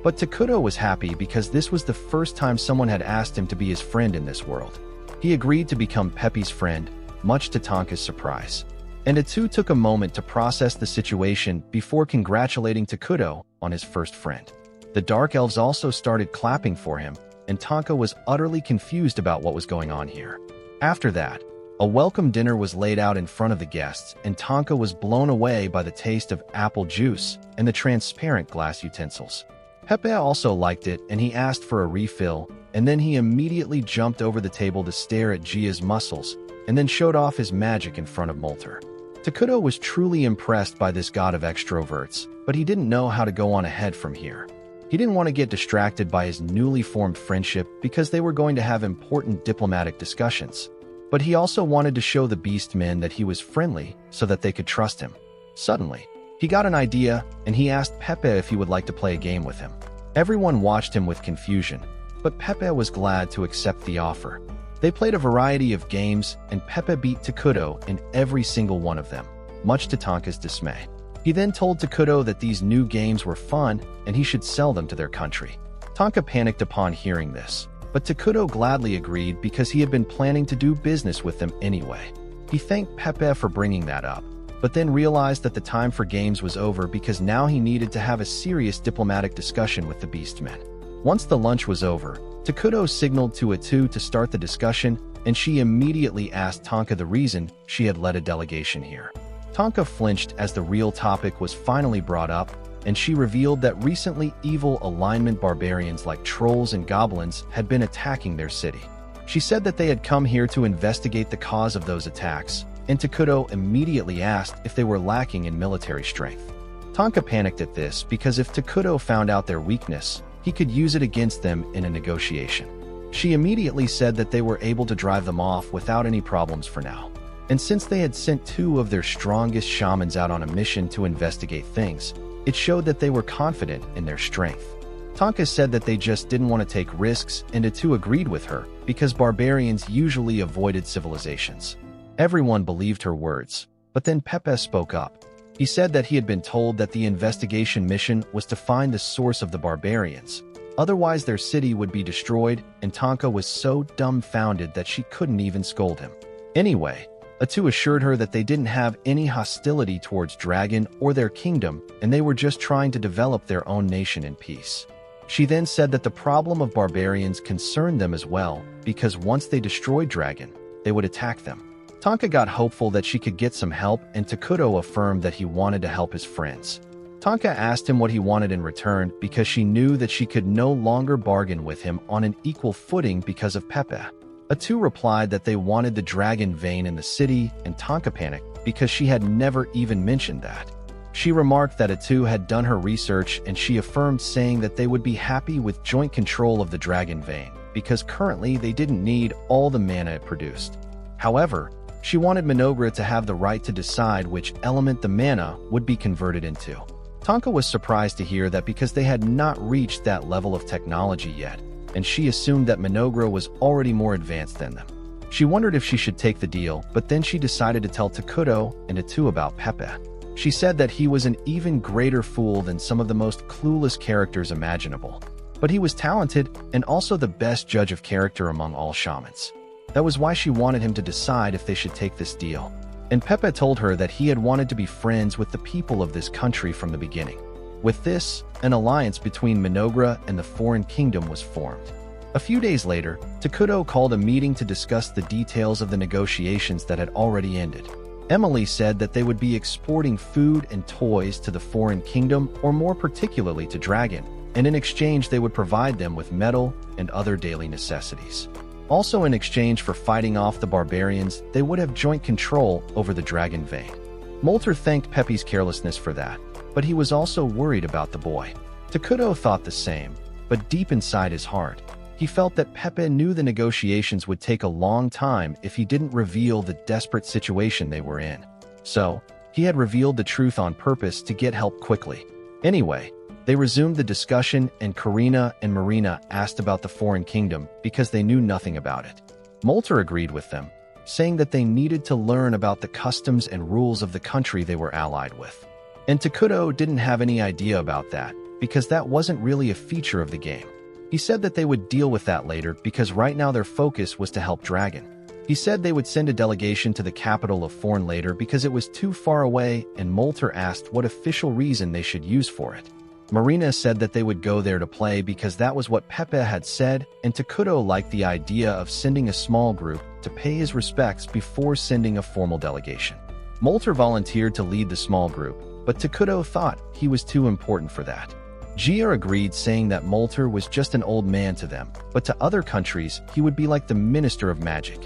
But Takuto was happy because this was the first time someone had asked him to be his friend in this world. He agreed to become Pepe's friend, much to Tonka's surprise. And Atu took a moment to process the situation before congratulating Takuto on his first friend. The Dark Elves also started clapping for him, and Tonka was utterly confused about what was going on here. After that, a welcome dinner was laid out in front of the guests, and Tonka was blown away by the taste of apple juice and the transparent glass utensils. Pepe also liked it, and he asked for a refill, and then he immediately jumped over the table to stare at Gia's muscles, and then showed off his magic in front of Molter. Takuto was truly impressed by this god of extroverts, but he didn't know how to go on ahead from here. He didn't want to get distracted by his newly formed friendship because they were going to have important diplomatic discussions. But he also wanted to show the Beastmen that he was friendly so that they could trust him. Suddenly, he got an idea, and he asked Pepe if he would like to play a game with him. Everyone watched him with confusion, but Pepe was glad to accept the offer. They played a variety of games, and Pepe beat Takuto in every single one of them, much to Tonka's dismay. He then told Takuto that these new games were fun and he should sell them to their country. Tonka panicked upon hearing this, but Takuto gladly agreed because he had been planning to do business with them anyway. He thanked Pepe for bringing that up, but then realized that the time for games was over because now he needed to have a serious diplomatic discussion with the Beastmen. Once the lunch was over, Takuto signaled to Atu to start the discussion, and she immediately asked Tonka the reason she had led a delegation here. Tonka flinched as the real topic was finally brought up, and she revealed that recently evil alignment barbarians like trolls and goblins had been attacking their city. She said that they had come here to investigate the cause of those attacks, and Takuto immediately asked if they were lacking in military strength. Tonka panicked at this because if Takuto found out their weakness, he could use it against them in a negotiation. She immediately said that they were able to drive them off without any problems for now. And since they had sent 2 of their strongest shamans out on a mission to investigate things, it showed that they were confident in their strength. Tonka said that they just didn't want to take risks, and Atu agreed with her because barbarians usually avoided civilizations. Everyone believed her words, but then Pepe spoke up. He said that he had been told that the investigation mission was to find the source of the barbarians. Otherwise, their city would be destroyed, and Tonka was so dumbfounded that she couldn't even scold him. Anyway, Atu assured her that they didn't have any hostility towards Dragon or their kingdom, and they were just trying to develop their own nation in peace. She then said that the problem of barbarians concerned them as well, because once they destroyed Dragon, they would attack them. Tonka got hopeful that she could get some help, and Takuto affirmed that he wanted to help his friends. Tonka asked him what he wanted in return because she knew that she could no longer bargain with him on an equal footing because of Pepe. Atu replied that they wanted the dragon vein in the city, and Tonka panicked because she had never even mentioned that. She remarked that Atu had done her research, and she affirmed saying that they would be happy with joint control of the dragon vein because currently they didn't need all the mana it produced. However, she wanted Minogra to have the right to decide which element the mana would be converted into. Tonka was surprised to hear that because they had not reached that level of technology yet, and she assumed that Minogra was already more advanced than them. She wondered if she should take the deal, but then she decided to tell Takuto and Atu about Pepe. She said that he was an even greater fool than some of the most clueless characters imaginable. But he was talented and also the best judge of character among all shamans. That was why she wanted him to decide if they should take this deal. And Pepe told her that he had wanted to be friends with the people of this country from the beginning. With this, an alliance between Minogra and the foreign kingdom was formed. A few days later, Takuto called a meeting to discuss the details of the negotiations that had already ended. Emily said that they would be exporting food and toys to the foreign kingdom, or more particularly to Dragon, and in exchange they would provide them with metal and other daily necessities. Also, in exchange for fighting off the barbarians, they would have joint control over the Dragon Vein. Molter thanked Pepe's carelessness for that, but he was also worried about the boy. Takuto thought the same, but deep inside his heart, he felt that Pepe knew the negotiations would take a long time if he didn't reveal the desperate situation they were in. So, he had revealed the truth on purpose to get help quickly. Anyway, they resumed the discussion and Karina and Marina asked about the foreign kingdom because they knew nothing about it. Molter agreed with them, saying that they needed to learn about the customs and rules of the country they were allied with. And Takuto didn't have any idea about that, because that wasn't really a feature of the game. He said that they would deal with that later because right now their focus was to help Dragon. He said they would send a delegation to the capital of Forn later because it was too far away, and Molter asked what official reason they should use for it. Marina said that they would go there to play because that was what Pepe had said, and Takuto liked the idea of sending a small group to pay his respects before sending a formal delegation. Molter volunteered to lead the small group, but Takuto thought he was too important for that. Gia agreed, saying that Molter was just an old man to them, but to other countries he would be like the Minister of Magic.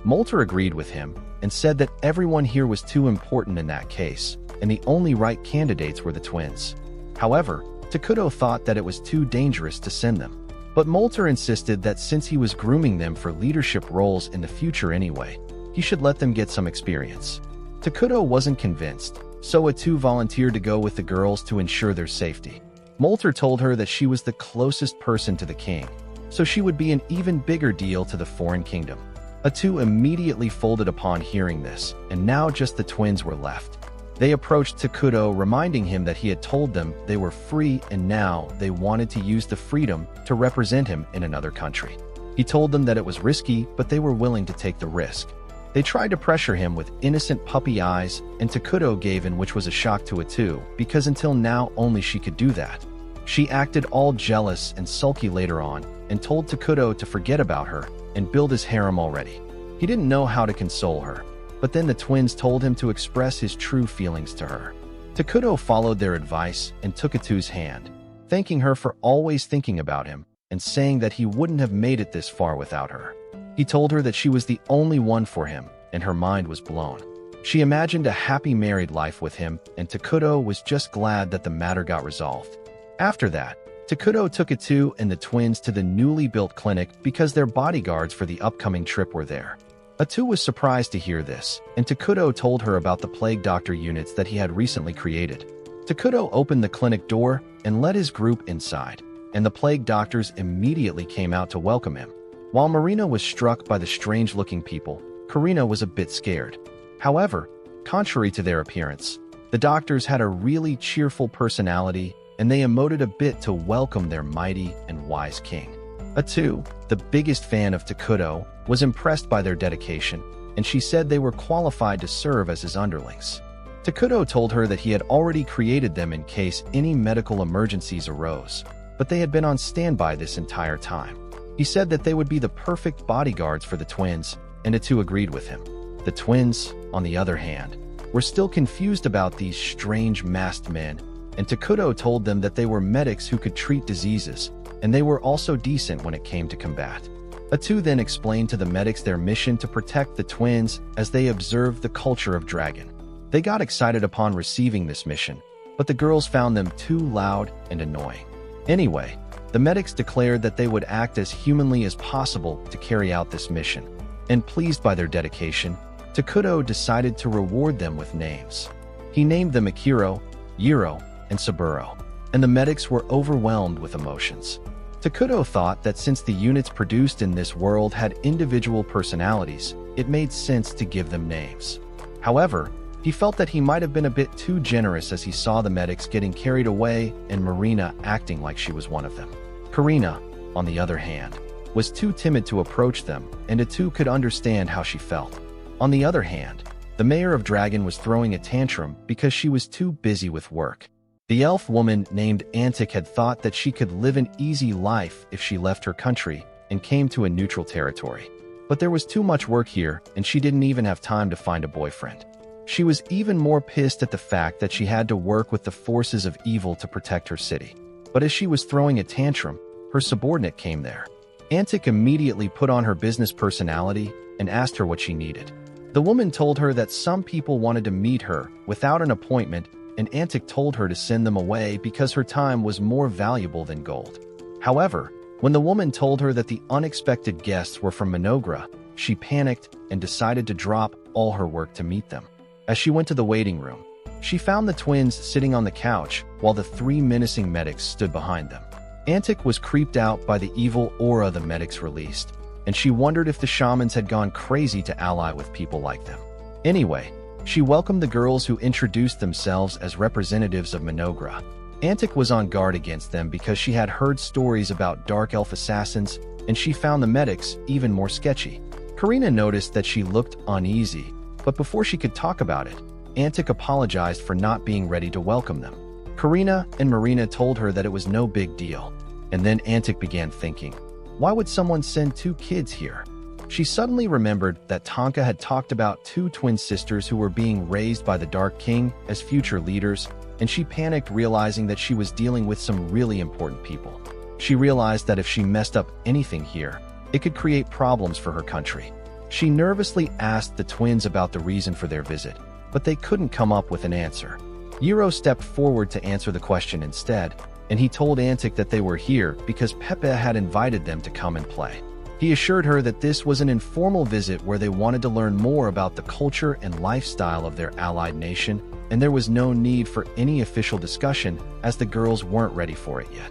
Molter agreed with him and said that everyone here was too important in that case, and the only right candidates were the twins. However, Takuto thought that it was too dangerous to send them. But Molter insisted that since he was grooming them for leadership roles in the future anyway, he should let them get some experience. Takuto wasn't convinced, so Atu volunteered to go with the girls to ensure their safety. Molter told her that she was the closest person to the king, so she would be an even bigger deal to the foreign kingdom. Atu immediately folded upon hearing this, and now just the twins were left. They approached Takuto, reminding him that he had told them they were free and now they wanted to use the freedom to represent him in another country. He told them that it was risky, but they were willing to take the risk. They tried to pressure him with innocent puppy eyes, and Takuto gave in, which was a shock to Atu, because until now only she could do that. She acted all jealous and sulky later on, and told Takuto to forget about her and build his harem already. He didn't know how to console her, but then the twins told him to express his true feelings to her. Takuto followed their advice and took Atu's hand, thanking her for always thinking about him and saying that he wouldn't have made it this far without her. He told her that she was the only one for him, and her mind was blown. She imagined a happy married life with him, and Takuto was just glad that the matter got resolved. After that, Takuto took Atu and the twins to the newly built clinic because their bodyguards for the upcoming trip were there. Atu was surprised to hear this, and Takuto told her about the plague doctor units that he had recently created. Takuto opened the clinic door and led his group inside, and the plague doctors immediately came out to welcome him. While Marina was struck by the strange-looking people, Karina was a bit scared. However, contrary to their appearance, the doctors had a really cheerful personality, and they emoted a bit to welcome their mighty and wise king. Atu, the biggest fan of Takuto, was impressed by their dedication, and she said they were qualified to serve as his underlings. Takuto told her that he had already created them in case any medical emergencies arose, but they had been on standby this entire time. He said that they would be the perfect bodyguards for the twins, and Atu agreed with him. The twins, on the other hand, were still confused about these strange masked men, and Takuto told them that they were medics who could treat diseases, and they were also decent when it came to combat. Atu then explained to the medics their mission to protect the twins as they observed the culture of Dragon. They got excited upon receiving this mission, but the girls found them too loud and annoying. Anyway, the medics declared that they would act as humanly as possible to carry out this mission, and pleased by their dedication, Takuto decided to reward them with names. He named them Akiro, Yiro, and Saburo, and the medics were overwhelmed with emotions. Takuto thought that since the units produced in this world had individual personalities, it made sense to give them names. However, He felt that he might have been a bit too generous as he saw the medics getting carried away and Marina acting like she was one of them. Karina, on the other hand, was too timid to approach them, and Atu could understand how she felt. On the other hand, the mayor of Dragon was throwing a tantrum because she was too busy with work. The elf woman named Antic had thought that she could live an easy life if she left her country and came to a neutral territory. But there was too much work here, and she didn't even have time to find a boyfriend. She was even more pissed at the fact that she had to work with the forces of evil to protect her city. But as she was throwing a tantrum, her subordinate came there. Antic immediately put on her business personality and asked her what she needed. The woman told her that some people wanted to meet her without an appointment, and Antic told her to send them away because her time was more valuable than gold. However, when the woman told her that the unexpected guests were from Minogra, she panicked and decided to drop all her work to meet them. As she went to the waiting room, she found the twins sitting on the couch while the 3 menacing medics stood behind them. Antic was creeped out by the evil aura the medics released, and she wondered if the shamans had gone crazy to ally with people like them. Anyway, she welcomed the girls who introduced themselves as representatives of Minogra. Antic was on guard against them because she had heard stories about dark elf assassins, and she found the medics even more sketchy. Karina noticed that she looked uneasy, but before she could talk about it, Antic apologized for not being ready to welcome them. Karina and Marina told her that it was no big deal, and then Antic began thinking, why would someone send 2 kids here? She suddenly remembered that Tonka had talked about 2 twin sisters who were being raised by the Dark King as future leaders, and she panicked realizing that she was dealing with some really important people. She realized that if she messed up anything here, it could create problems for her country. She nervously asked the twins about the reason for their visit, but they couldn't come up with an answer. Yiro stepped forward to answer the question instead, and he told Antic that they were here because Pepe had invited them to come and play. He assured her that this was an informal visit where they wanted to learn more about the culture and lifestyle of their allied nation, and there was no need for any official discussion as the girls weren't ready for it yet.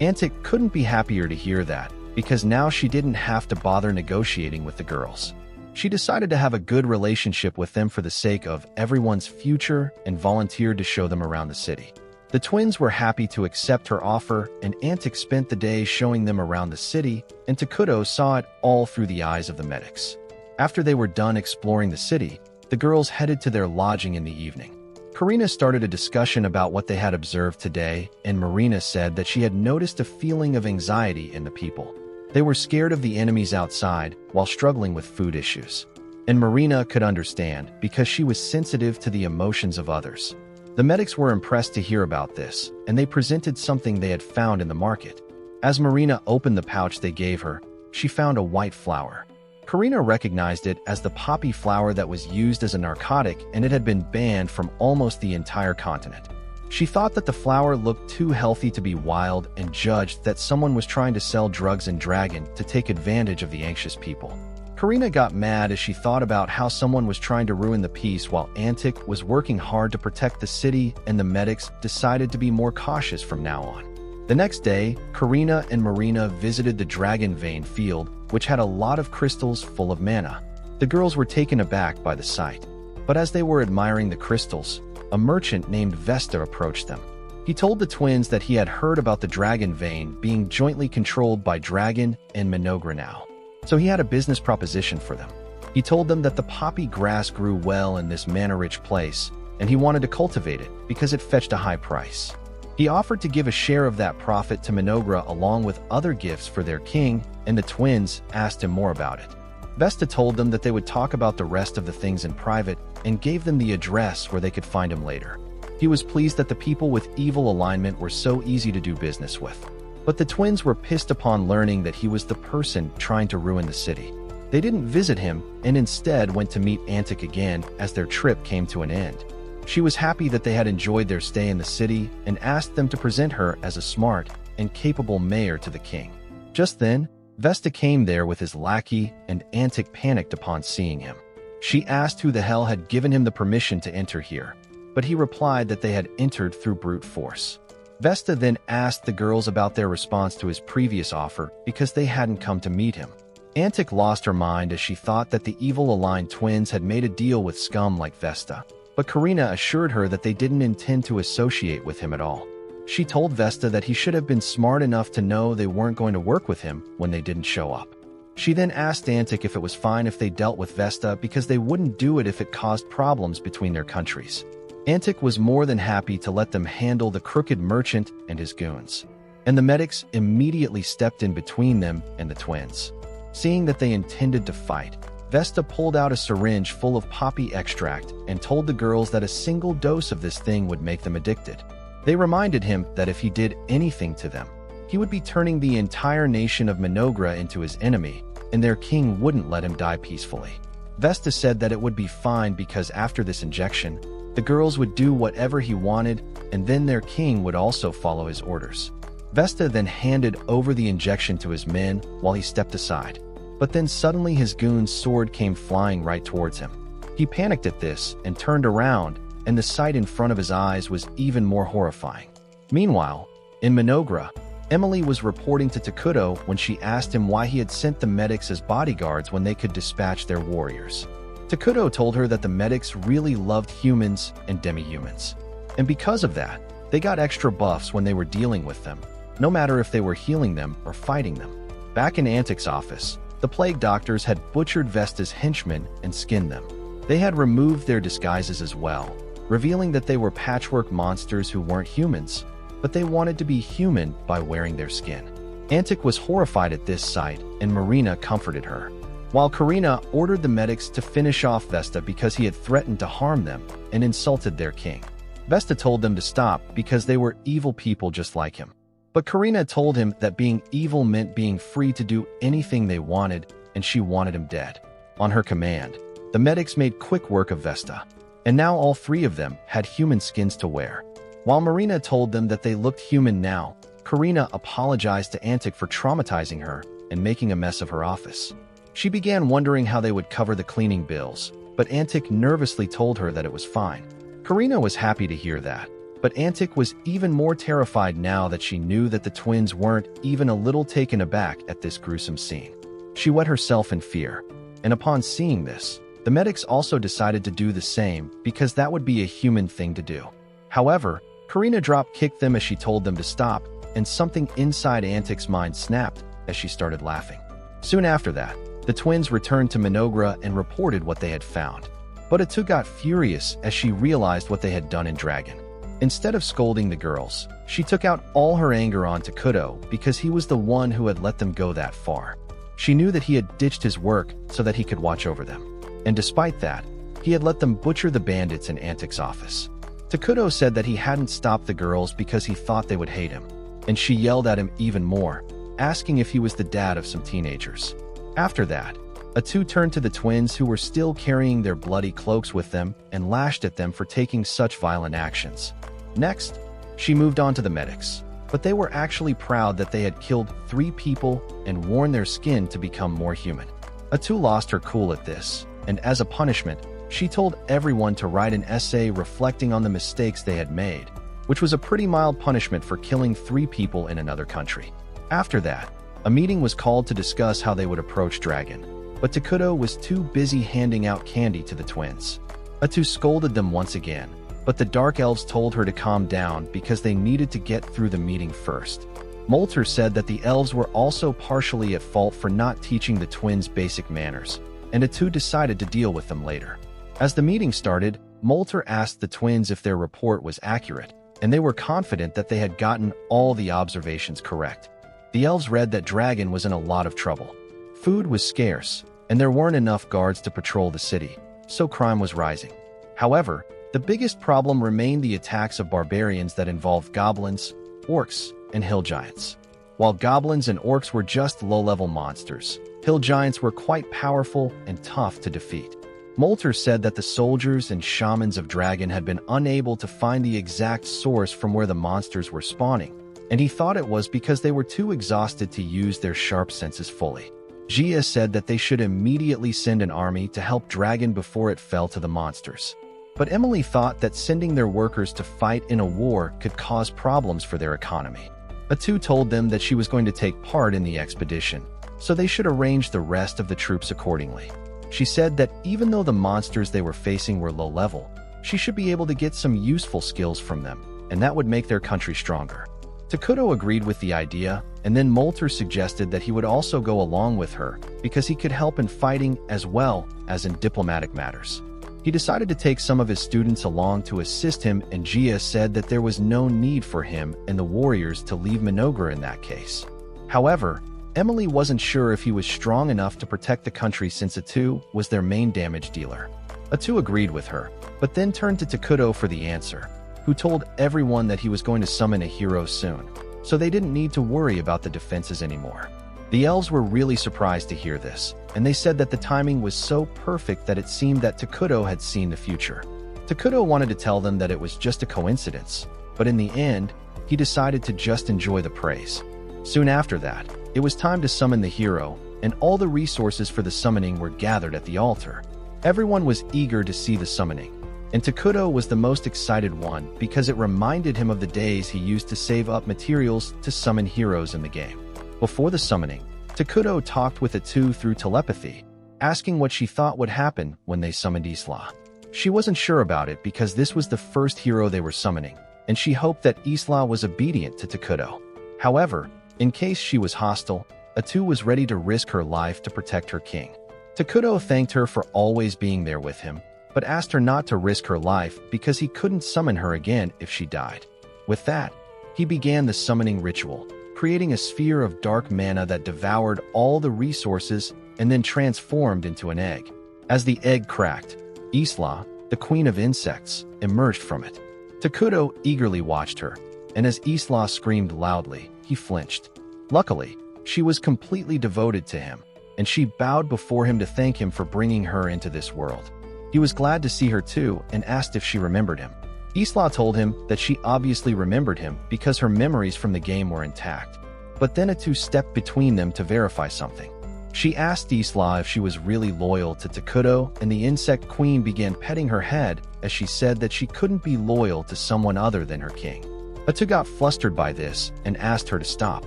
Antic couldn't be happier to hear that, because now she didn't have to bother negotiating with the girls. She decided to have a good relationship with them for the sake of everyone's future and volunteered to show them around the city. The twins were happy to accept her offer, and Antic spent the day showing them around the city, and Takuto saw it all through the eyes of the medics. After they were done exploring the city, the girls headed to their lodging in the evening. Karina started a discussion about what they had observed today, and Marina said that she had noticed a feeling of anxiety in the people. They were scared of the enemies outside while struggling with food issues. And Marina could understand because she was sensitive to the emotions of others. The medics were impressed to hear about this, and they presented something they had found in the market. As Marina opened the pouch they gave her, she found a white flower. Karina recognized it as the poppy flower that was used as a narcotic, and it had been banned from almost the entire continent. She thought that the flower looked too healthy to be wild and judged that someone was trying to sell drugs in Dragon to take advantage of the anxious people. Karina got mad as she thought about how someone was trying to ruin the peace while Antic was working hard to protect the city, and the medics decided to be more cautious from now on. The next day, Karina and Marina visited the Dragon Vein field, which had a lot of crystals full of mana. The girls were taken aback by the sight. But as they were admiring the crystals, a merchant named Vesta approached them. He told the twins that he had heard about the Dragon Vein being jointly controlled by Dragon and Minogra now. So he had a business proposition for them. He told them that the poppy grass grew well in this mana-rich place, and he wanted to cultivate it because it fetched a high price. He offered to give a share of that profit to Minogra along with other gifts for their king, and the twins asked him more about it. Vesta told them that they would talk about the rest of the things in private and gave them the address where they could find him later. He was pleased that the people with evil alignment were so easy to do business with. But the twins were pissed upon learning that he was the person trying to ruin the city. They didn't visit him and instead went to meet Antic again as their trip came to an end. She was happy that they had enjoyed their stay in the city and asked them to present her as a smart and capable mayor to the king. Just then, Vesta came there with his lackey, and Antic panicked upon seeing him. She asked who the hell had given him the permission to enter here, but he replied that they had entered through brute force. Vesta then asked the girls about their response to his previous offer because they hadn't come to meet him. Antic lost her mind as she thought that the evil aligned twins had made a deal with scum like Vesta. but Karina assured her that they didn't intend to associate with him at all. She told Vesta that he should have been smart enough to know they weren't going to work with him when they didn't show up. She then asked Antic if it was fine if they dealt with Vesta because they wouldn't do it if it caused problems between their countries. Antic was more than happy to let them handle the crooked merchant and his goons, and the medics immediately stepped in between them and the twins. Seeing that they intended to fight, Vesta pulled out a syringe full of poppy extract and told the girls that a single dose of this thing would make them addicted. They reminded him that if he did anything to them, he would be turning the entire nation of Minogra into his enemy, and their king wouldn't let him die peacefully. Vesta said that it would be fine because after this injection, the girls would do whatever he wanted, and then their king would also follow his orders. Vesta then handed over the injection to his men while he stepped aside. But then suddenly his goon's sword came flying right towards him. He panicked at this and turned around, and the sight in front of his eyes was even more horrifying. Meanwhile, in Minogra, Emily was reporting to Takuto when she asked him why he had sent the medics as bodyguards when they could dispatch their warriors. Takuto told her that the medics really loved humans and demi-humans, and because of that, they got extra buffs when they were dealing with them, no matter if they were healing them or fighting them. Back in Antic's office, the plague doctors had butchered Vesta's henchmen and skinned them. They had removed their disguises as well, revealing that they were patchwork monsters who weren't humans, but they wanted to be human by wearing their skin. Antic was horrified at this sight, and Marina comforted her, while Karina ordered the medics to finish off Vesta because he had threatened to harm them and insulted their king. Vesta told them to stop because they were evil people just like him. But Karina told him that being evil meant being free to do anything they wanted, and she wanted him dead. On her command, the medics made quick work of Vesta, and now all three of them had human skins to wear. While Marina told them that they looked human now, Karina apologized to Antic for traumatizing her and making a mess of her office. She began wondering how they would cover the cleaning bills, but Antic nervously told her that it was fine. Karina was happy to hear that, but Antic was even more terrified now that she knew that the twins weren't even a little taken aback at this gruesome scene. She wet herself in fear, and upon seeing this, the medics also decided to do the same because that would be a human thing to do. However, Karina drop-kicked them as she told them to stop, and something inside Antic's mind snapped as she started laughing. Soon after that, the twins returned to Minogra and reported what they had found. But Atu got furious as she realized what they had done in Dragon. Instead of scolding the girls, she took out all her anger on Takuto because he was the one who had let them go that far. She knew that he had ditched his work so that he could watch over them. And despite that, he had let them butcher the bandits in Antic's office. Takuto said that he hadn't stopped the girls because he thought they would hate him, and she yelled at him even more, asking if he was the dad of some teenagers. After that, Atu turned to the twins who were still carrying their bloody cloaks with them and lashed at them for taking such violent actions. Next, she moved on to the medics, but they were actually proud that they had killed 3 people and worn their skin to become more human. Atu lost her cool at this, and as a punishment, she told everyone to write an essay reflecting on the mistakes they had made, which was a pretty mild punishment for killing 3 people in another country. After that, a meeting was called to discuss how they would approach Dragon, but Takuto was too busy handing out candy to the twins. Atu scolded them once again, but the Dark Elves told her to calm down because they needed to get through the meeting first. Molter said that the elves were also partially at fault for not teaching the twins basic manners, and Atu decided to deal with them later. As the meeting started, Molter asked the twins if their report was accurate, and they were confident that they had gotten all the observations correct. The elves read that Dragon was in a lot of trouble. Food was scarce, and there weren't enough guards to patrol the city, so crime was rising. However, the biggest problem remained the attacks of barbarians that involved goblins, orcs, and hill giants. While goblins and orcs were just low-level monsters, hill giants were quite powerful and tough to defeat. Molter said that the soldiers and shamans of Dragon had been unable to find the exact source from where the monsters were spawning, and he thought it was because they were too exhausted to use their sharp senses fully. Gia said that they should immediately send an army to help Dragon before it fell to the monsters. But Emily thought that sending their workers to fight in a war could cause problems for their economy. Atu told them that she was going to take part in the expedition, so they should arrange the rest of the troops accordingly. She said that even though the monsters they were facing were low level, She should be able to get some useful skills from them, and that would make their country stronger. Takuto agreed with the idea, and then Molter suggested that he would also go along with her because he could help in fighting as well as in diplomatic matters. He decided to take some of his students along to assist him, and Gia said that there was no need for him and the warriors to leave Minogra in that case. However, Emily wasn't sure if he was strong enough to protect the country since Atu was their main damage dealer. Atu agreed with her, but then turned to Takuto for the answer, who told everyone that he was going to summon a hero soon, so they didn't need to worry about the defenses anymore. The elves were really surprised to hear this, and they said that the timing was so perfect that it seemed that Takuto had seen the future. Takuto wanted to tell them that it was just a coincidence, but in the end, he decided to just enjoy the praise. Soon after that, it was time to summon the hero, and all the resources for the summoning were gathered at the altar. Everyone was eager to see the summoning, and Takuto was the most excited one because it reminded him of the days he used to save up materials to summon heroes in the game. Before the summoning, Takuto talked with Atu through telepathy, asking what she thought would happen when they summoned Isla. She wasn't sure about it because this was the first hero they were summoning, and she hoped that Isla was obedient to Takuto. However, in case she was hostile, Atu was ready to risk her life to protect her king. Takuto thanked her for always being there with him, but asked her not to risk her life because he couldn't summon her again if she died. With that, he began the summoning ritual, creating a sphere of dark mana that devoured all the resources and then transformed into an egg. As the egg cracked, Isla, the queen of insects, emerged from it. Takuto eagerly watched her, and as Isla screamed loudly, he flinched. Luckily, she was completely devoted to him, and she bowed before him to thank him for bringing her into this world. He was glad to see her too and asked if she remembered him. Isla told him that she obviously remembered him because her memories from the game were intact. But then Atu stepped between them to verify something. She asked Isla if she was really loyal to Takuto, and the insect queen began petting her head as she said that she couldn't be loyal to someone other than her king. Atu got flustered by this and asked her to stop.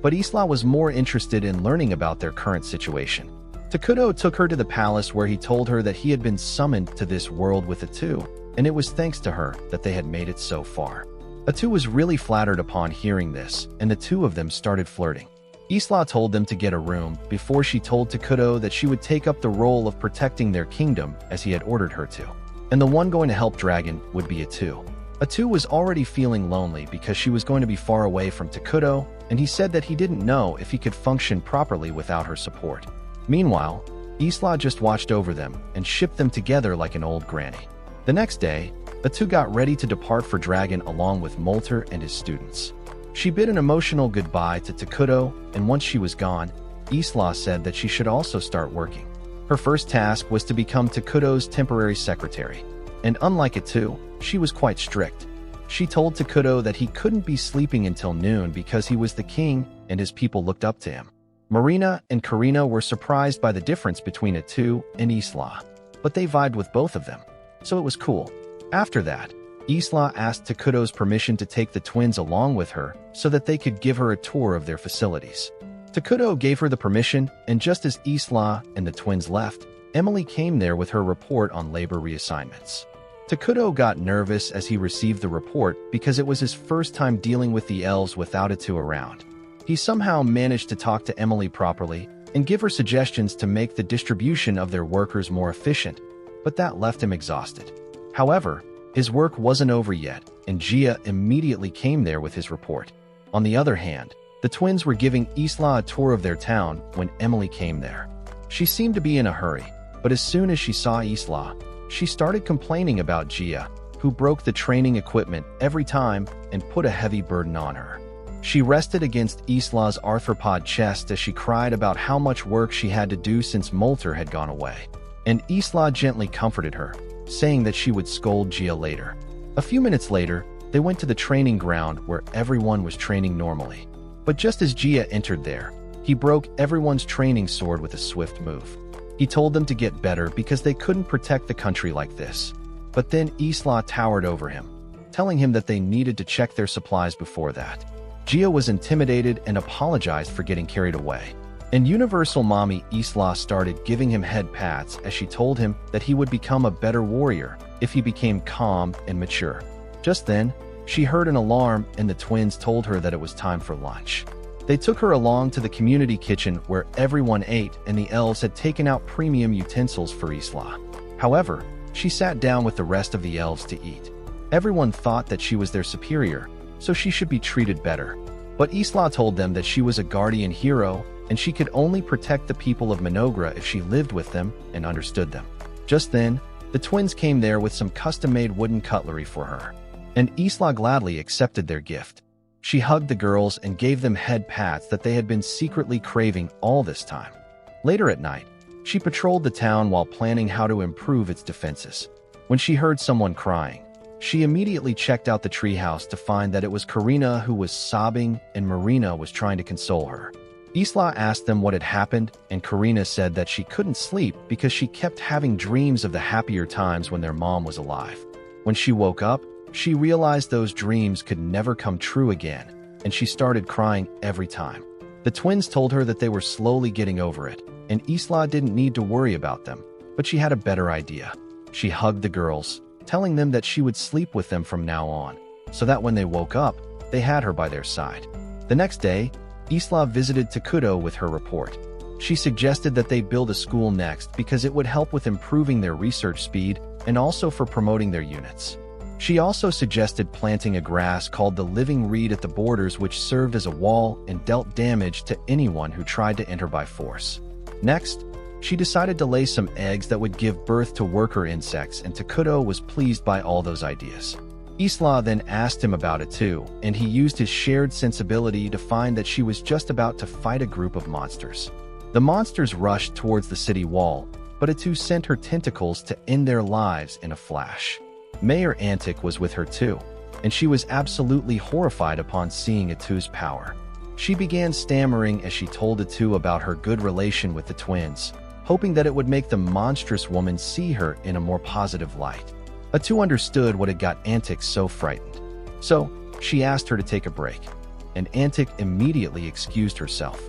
But Isla was more interested in learning about their current situation. Takuto took her to the palace where he told her that he had been summoned to this world with Atu, and it was thanks to her that they had made it so far. Atu was really flattered upon hearing this, and the two of them started flirting. Isla told them to get a room before she told Takuto that she would take up the role of protecting their kingdom as he had ordered her to, and the one going to help Dragon would be Atu. Atu was already feeling lonely because she was going to be far away from Takuto, and he said that he didn't know if he could function properly without her support. Meanwhile, Isla just watched over them and shipped them together like an old granny. The next day, Atu got ready to depart for Dragon along with Molter and his students. She bid an emotional goodbye to Takuto, and once she was gone, Isla said that she should also start working. Her first task was to become Takuto's temporary secretary, and unlike Atu, she was quite strict. She told Takuto that he couldn't be sleeping until noon because he was the king and his people looked up to him. Marina and Karina were surprised by the difference between Atu and Isla, but they vibed with both of them, so it was cool. After that, Isla asked Takuto's permission to take the twins along with her so that they could give her a tour of their facilities. Takuto gave her the permission, and just as Isla and the twins left, Emily came there with her report on labor reassignments. Takuto got nervous as he received the report because it was his first time dealing with the elves without Atu around. He somehow managed to talk to Emily properly and give her suggestions to make the distribution of their workers more efficient, but that left him exhausted. However, his work wasn't over yet, and Gia immediately came there with his report. On the other hand, the twins were giving Isla a tour of their town when Emily came there. She seemed to be in a hurry, but as soon as she saw Isla, she started complaining about Gia, who broke the training equipment every time and put a heavy burden on her. She rested against Isla's arthropod chest as she cried about how much work she had to do since Molter had gone away, and Isla gently comforted her, saying that she would scold Gia later. A few minutes later, they went to the training ground where everyone was training normally. But just as Gia entered there, he broke everyone's training sword with a swift move. He told them to get better because they couldn't protect the country like this. But then Isla towered over him, telling him that they needed to check their supplies before that. Gia was intimidated and apologized for getting carried away. And Universal Mommy Isla started giving him head pats as she told him that he would become a better warrior if he became calm and mature. Just then, she heard an alarm and the twins told her that it was time for lunch. They took her along to the community kitchen where everyone ate and the elves had taken out premium utensils for Isla. However, she sat down with the rest of the elves to eat. Everyone thought that she was their superior, so she should be treated better. But Isla told them that she was a guardian hero and she could only protect the people of Minogra if she lived with them and understood them. Just then, the twins came there with some custom-made wooden cutlery for her, and Isla gladly accepted their gift. She hugged the girls and gave them head pats that they had been secretly craving all this time. Later at night, she patrolled the town while planning how to improve its defenses. When she heard someone crying, she immediately checked out the treehouse to find that it was Karina who was sobbing and Marina was trying to console her. Isla asked them what had happened, and Karina said that she couldn't sleep because she kept having dreams of the happier times when their mom was alive. When she woke up, she realized those dreams could never come true again, and she started crying every time. The twins told her that they were slowly getting over it, and Isla didn't need to worry about them, but she had a better idea. She hugged the girls, telling them that she would sleep with them from now on, so that when they woke up, they had her by their side. The next day, Isla visited Takuto with her report. She suggested that they build a school next because it would help with improving their research speed and also for promoting their units. She also suggested planting a grass called the living reed at the borders, which served as a wall and dealt damage to anyone who tried to enter by force. Next, she decided to lay some eggs that would give birth to worker insects, and Takuto was pleased by all those ideas. Isla then asked him about it too, and he used his shared sensibility to find that she was just about to fight a group of monsters. The monsters rushed towards the city wall, but Atu sent her tentacles to end their lives in a flash. Mayor Antic was with her too, and she was absolutely horrified upon seeing Atu's power. She began stammering as she told Atu about her good relation with the twins, hoping that it would make the monstrous woman see her in a more positive light. Atu understood what had got Antic so frightened, so she asked her to take a break, and Antic immediately excused herself.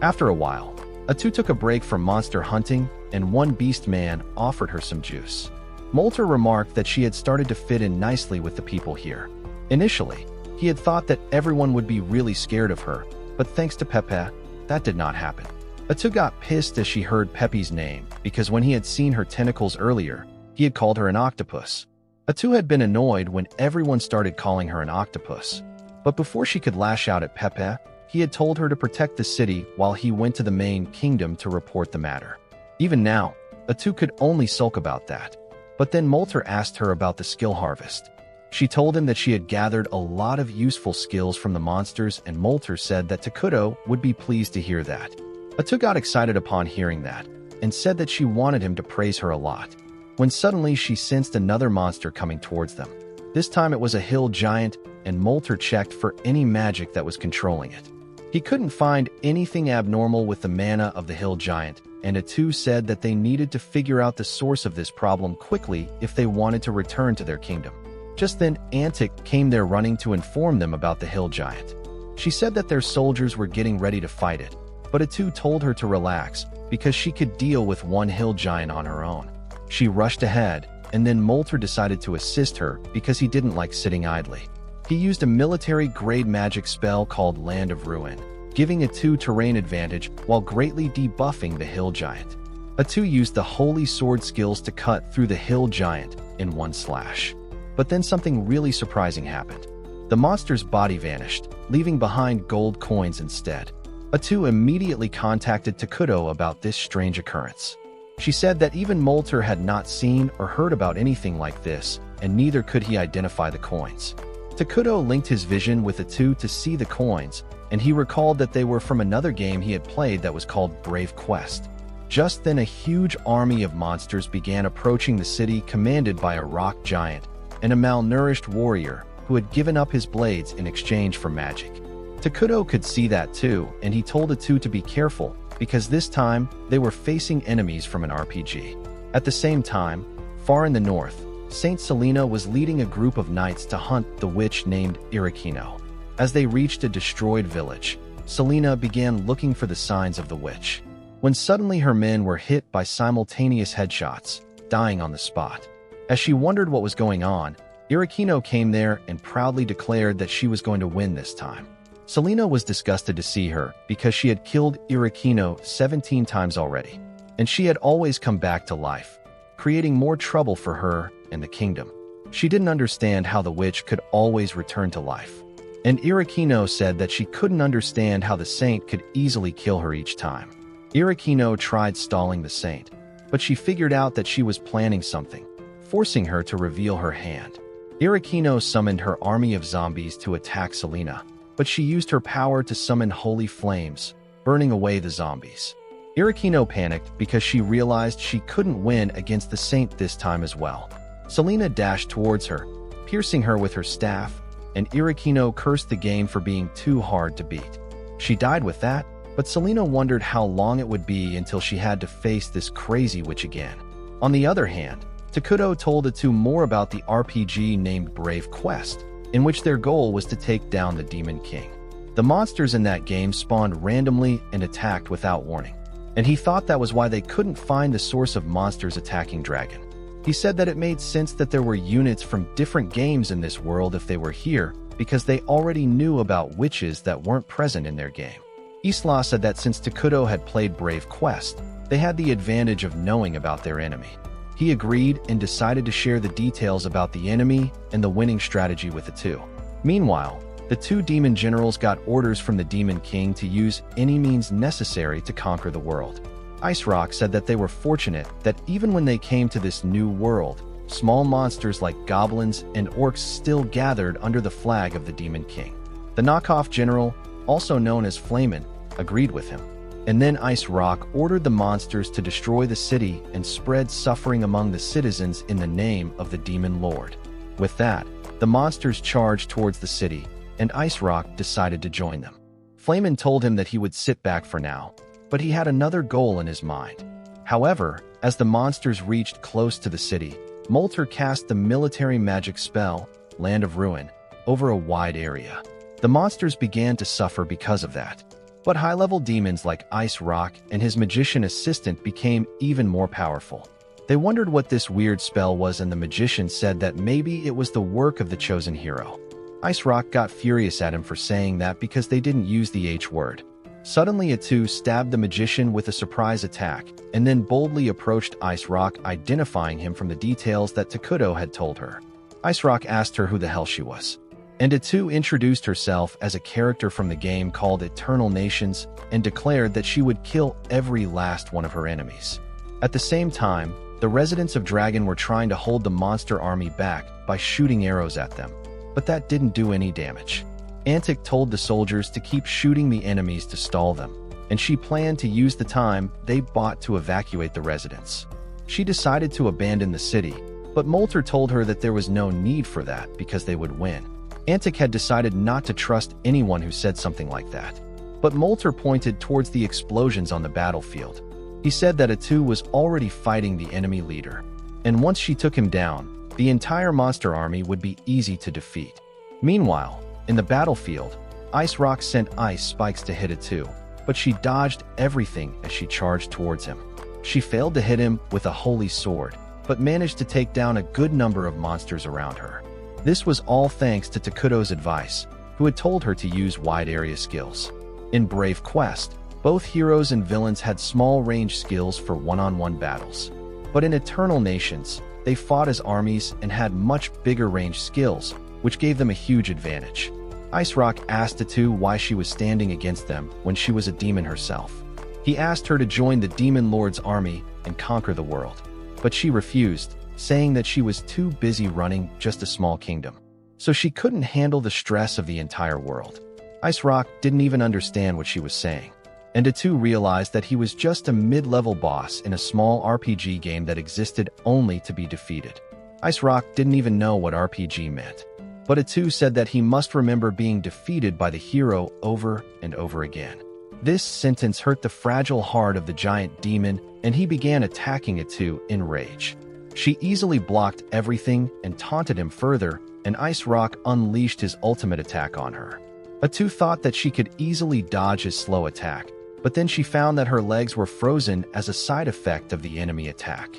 After a while, Atu took a break from monster hunting, and one beast man offered her some juice. Molter remarked that she had started to fit in nicely with the people here. Initially, he had thought that everyone would be really scared of her, but thanks to Pepe, that did not happen. Atu got pissed as she heard Pepe's name, because when he had seen her tentacles earlier, he had called her an octopus. Atu had been annoyed when everyone started calling her an octopus, but before she could lash out at Pepe, he had told her to protect the city while he went to the main kingdom to report the matter. Even now, Atu could only sulk about that. But then Molter asked her about the skill harvest. She told him that she had gathered a lot of useful skills from the monsters, and Molter said that Takuto would be pleased to hear that. Atu got excited upon hearing that, and said that she wanted him to praise her a lot, when suddenly she sensed another monster coming towards them. This time it was a hill giant, and Molter checked for any magic that was controlling it. He couldn't find anything abnormal with the mana of the hill giant, and Atu said that they needed to figure out the source of this problem quickly if they wanted to return to their kingdom. Just then, Antic came there running to inform them about the hill giant. She said that their soldiers were getting ready to fight it, but Atu told her to relax because she could deal with one hill giant on her own. She rushed ahead, and then Molter decided to assist her because he didn't like sitting idly. He used a military-grade magic spell called Land of Ruin, giving Atu terrain advantage while greatly debuffing the hill giant. Atu used the holy sword skills to cut through the hill giant in one slash. But then something really surprising happened. The monster's body vanished, leaving behind gold coins instead. Atu immediately contacted Takuto about this strange occurrence. She said that even Molter had not seen or heard about anything like this, and neither could he identify the coins. Takuto linked his vision with Atu to see the coins, and he recalled that they were from another game he had played that was called Brave Quest. Just then a huge army of monsters began approaching the city, commanded by a rock giant and a malnourished warrior who had given up his blades in exchange for magic. Takuto could see that too, and he told Atu to be careful because this time they were facing enemies from an RPG. At the same time, far in the north, Saint Selena was leading a group of knights to hunt the witch named Irikino. As they reached a destroyed village, Selena began looking for the signs of the witch, when suddenly her men were hit by simultaneous headshots, dying on the spot. As she wondered what was going on, Irakino came there and proudly declared that she was going to win this time. Selena was disgusted to see her because she had killed Irakino 17 times already, and she had always come back to life, creating more trouble for her and the kingdom. She didn't understand how the witch could always return to life, and Irakino said that she couldn't understand how the saint could easily kill her each time. Irakino tried stalling the saint, but she figured out that she was planning something, forcing her to reveal her hand. Irakino summoned her army of zombies to attack Selena, but she used her power to summon holy flames, burning away the zombies. Irakino panicked because she realized she couldn't win against the saint this time as well. Selena dashed towards her, piercing her with her staff, and Irakino cursed the game for being too hard to beat. She died with that, but Selena wondered how long it would be until she had to face this crazy witch again. On the other hand, Takuto told the two more about the RPG named Brave Quest, in which their goal was to take down the Demon King. The monsters in that game spawned randomly and attacked without warning, and he thought that was why they couldn't find the source of monsters attacking Dragon. He said that it made sense that there were units from different games in this world if they were here, because they already knew about witches that weren't present in their game. Isla said that since Takuto had played Brave Quest, they had the advantage of knowing about their enemy. He agreed and decided to share the details about the enemy and the winning strategy with the two. Meanwhile, the two demon generals got orders from the Demon King to use any means necessary to conquer the world. Ice Rock said that they were fortunate that even when they came to this new world, small monsters like goblins and orcs still gathered under the flag of the Demon King. The knockoff general, also known as Flamin, agreed with him. And then Ice Rock ordered the monsters to destroy the city and spread suffering among the citizens in the name of the Demon Lord. With that, the monsters charged towards the city, and Ice Rock decided to join them. Flamin told him that he would sit back for now, but he had another goal in his mind. However, as the monsters reached close to the city, Molter cast the military magic spell, Land of Ruin, over a wide area. The monsters began to suffer because of that. But high-level demons like Ice Rock and his magician assistant became even more powerful. They wondered what this weird spell was, and the magician said that maybe it was the work of the chosen hero. Ice Rock got furious at him for saying that because they didn't use the H word. Suddenly, Atu stabbed the magician with a surprise attack, and then boldly approached Ice Rock, identifying him from the details that Takuto had told her. Ice Rock asked her who the hell she was, and Atu introduced herself as a character from the game called Eternal Nations and declared that she would kill every last one of her enemies. At the same time, the residents of Dragon were trying to hold the monster army back by shooting arrows at them, but that didn't do any damage. Antic told the soldiers to keep shooting the enemies to stall them, and she planned to use the time they bought to evacuate the residents. She decided to abandon the city, but Molter told her that there was no need for that because they would win. Antic had decided not to trust anyone who said something like that. But Molter pointed towards the explosions on the battlefield. He said that Atu was already fighting the enemy leader, and once she took him down, the entire monster army would be easy to defeat. Meanwhile, in the battlefield, Ice Rock sent ice spikes to hit Atu, but she dodged everything as she charged towards him. She failed to hit him with a holy sword, but managed to take down a good number of monsters around her. This was all thanks to Takuto's advice, who had told her to use wide area skills. In Brave Quest, both heroes and villains had small range skills for one-on-one battles. But in Eternal Nations, they fought as armies and had much bigger range skills, which gave them a huge advantage. Ice Rock asked Atu why she was standing against them when she was a demon herself. He asked her to join the Demon Lord's army and conquer the world, but she refused, saying that she was too busy running just a small kingdom, so she couldn't handle the stress of the entire world. Ice Rock didn't even understand what she was saying, and Atu realized that he was just a mid-level boss in a small RPG game that existed only to be defeated. Ice Rock didn't even know what RPG meant, but Atu said that he must remember being defeated by the hero over and over again. This sentence hurt the fragile heart of the giant demon, and he began attacking Atu in rage. She easily blocked everything and taunted him further, and Ice Rock unleashed his ultimate attack on her. Atu thought that she could easily dodge his slow attack, but then she found that her legs were frozen as a side effect of the enemy attack.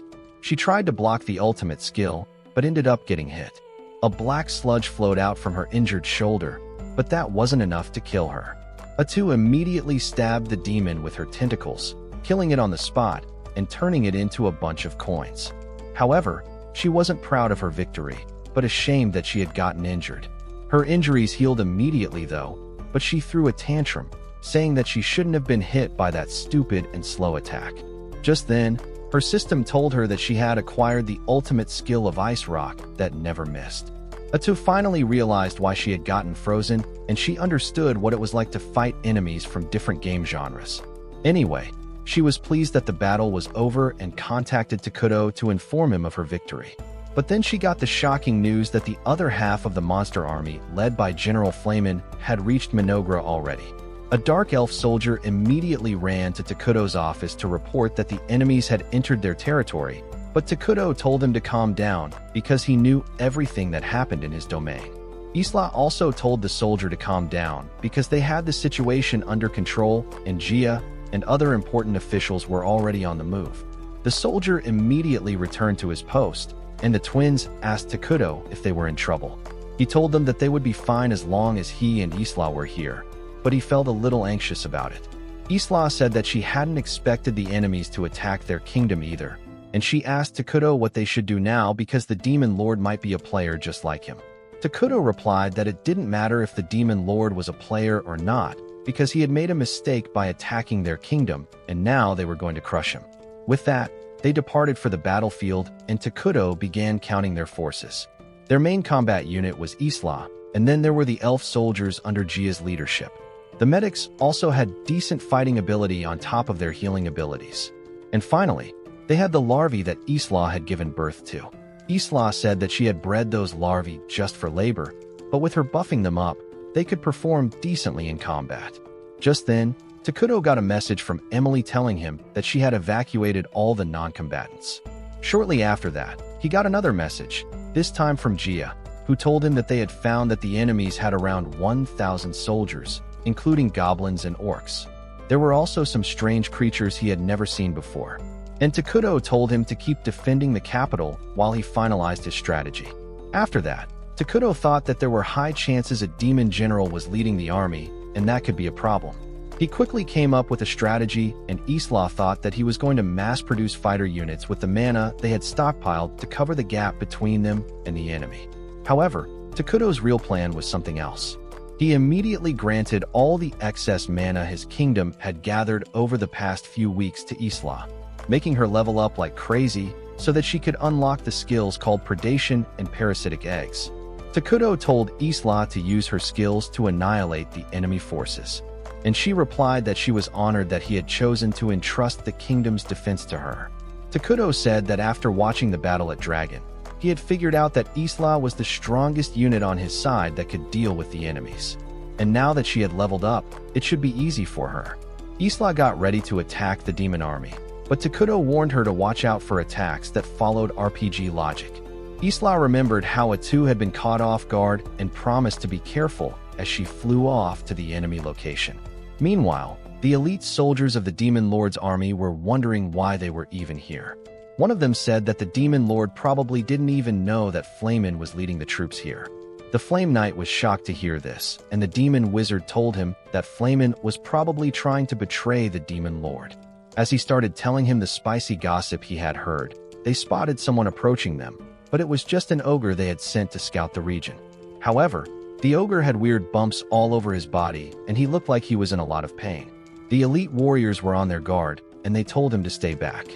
She tried to block the ultimate skill, but ended up getting hit. A black sludge flowed out from her injured shoulder, but that wasn't enough to kill her. Atu immediately stabbed the demon with her tentacles, killing it on the spot and turning it into a bunch of coins. However, she wasn't proud of her victory, but ashamed that she had gotten injured. Her injuries healed immediately though, but she threw a tantrum, saying that she shouldn't have been hit by that stupid and slow attack. Just then, her system told her that she had acquired the ultimate skill of Ice Rock that never missed. Atu finally realized why she had gotten frozen, and she understood what it was like to fight enemies from different game genres. Anyway, she was pleased that the battle was over and contacted Takuto to inform him of her victory. But then she got the shocking news that the other half of the monster army, led by General Flamin, had reached Minogra already. A dark elf soldier immediately ran to Takuto's office to report that the enemies had entered their territory, but Takuto told him to calm down because he knew everything that happened in his domain. Isla also told the soldier to calm down because they had the situation under control and Gia and other important officials were already on the move. The soldier immediately returned to his post, and the twins asked Takuto if they were in trouble. He told them that they would be fine as long as he and Isla were here, but he felt a little anxious about it. Isla said that she hadn't expected the enemies to attack their kingdom either, and she asked Takuto what they should do now because the Demon Lord might be a player just like him. Takuto replied that it didn't matter if the Demon Lord was a player or not, because he had made a mistake by attacking their kingdom, and now they were going to crush him. With that, they departed for the battlefield, and Takuto began counting their forces. Their main combat unit was Isla, and then there were the elf soldiers under Gia's leadership. The medics also had decent fighting ability on top of their healing abilities. And finally, they had the larvae that Isla had given birth to. Isla said that she had bred those larvae just for labor, but with her buffing them up, they could perform decently in combat. Just then, Takuto got a message from Emily telling him that she had evacuated all the non-combatants. Shortly after that, he got another message, this time from Gia, who told him that they had found that the enemies had around 1,000 soldiers, including goblins and orcs. There were also some strange creatures he had never seen before. And Takuto told him to keep defending the capital while he finalized his strategy. After that, Takuto thought that there were high chances a demon general was leading the army, and that could be a problem. He quickly came up with a strategy, and Isla thought that he was going to mass-produce fighter units with the mana they had stockpiled to cover the gap between them and the enemy. However, Takuto's real plan was something else. He immediately granted all the excess mana his kingdom had gathered over the past few weeks to Isla, making her level up like crazy so that she could unlock the skills called Predation and Parasitic Eggs. Takuto told Isla to use her skills to annihilate the enemy forces, and she replied that she was honored that he had chosen to entrust the kingdom's defense to her. Takuto said that after watching the battle at Dragon, he had figured out that Isla was the strongest unit on his side that could deal with the enemies. And now that she had leveled up, it should be easy for her. Isla got ready to attack the demon army, but Takuto warned her to watch out for attacks that followed RPG logic. Isla remembered how Atu had been caught off guard and promised to be careful as she flew off to the enemy location. Meanwhile, the elite soldiers of the Demon Lord's army were wondering why they were even here. One of them said that the Demon Lord probably didn't even know that Flamin was leading the troops here. The Flame Knight was shocked to hear this, and the Demon Wizard told him that Flamin was probably trying to betray the Demon Lord. As he started telling him the spicy gossip he had heard, they spotted someone approaching them, but it was just an ogre they had sent to scout the region. However, the ogre had weird bumps all over his body, and he looked like he was in a lot of pain. The elite warriors were on their guard, and they told him to stay back.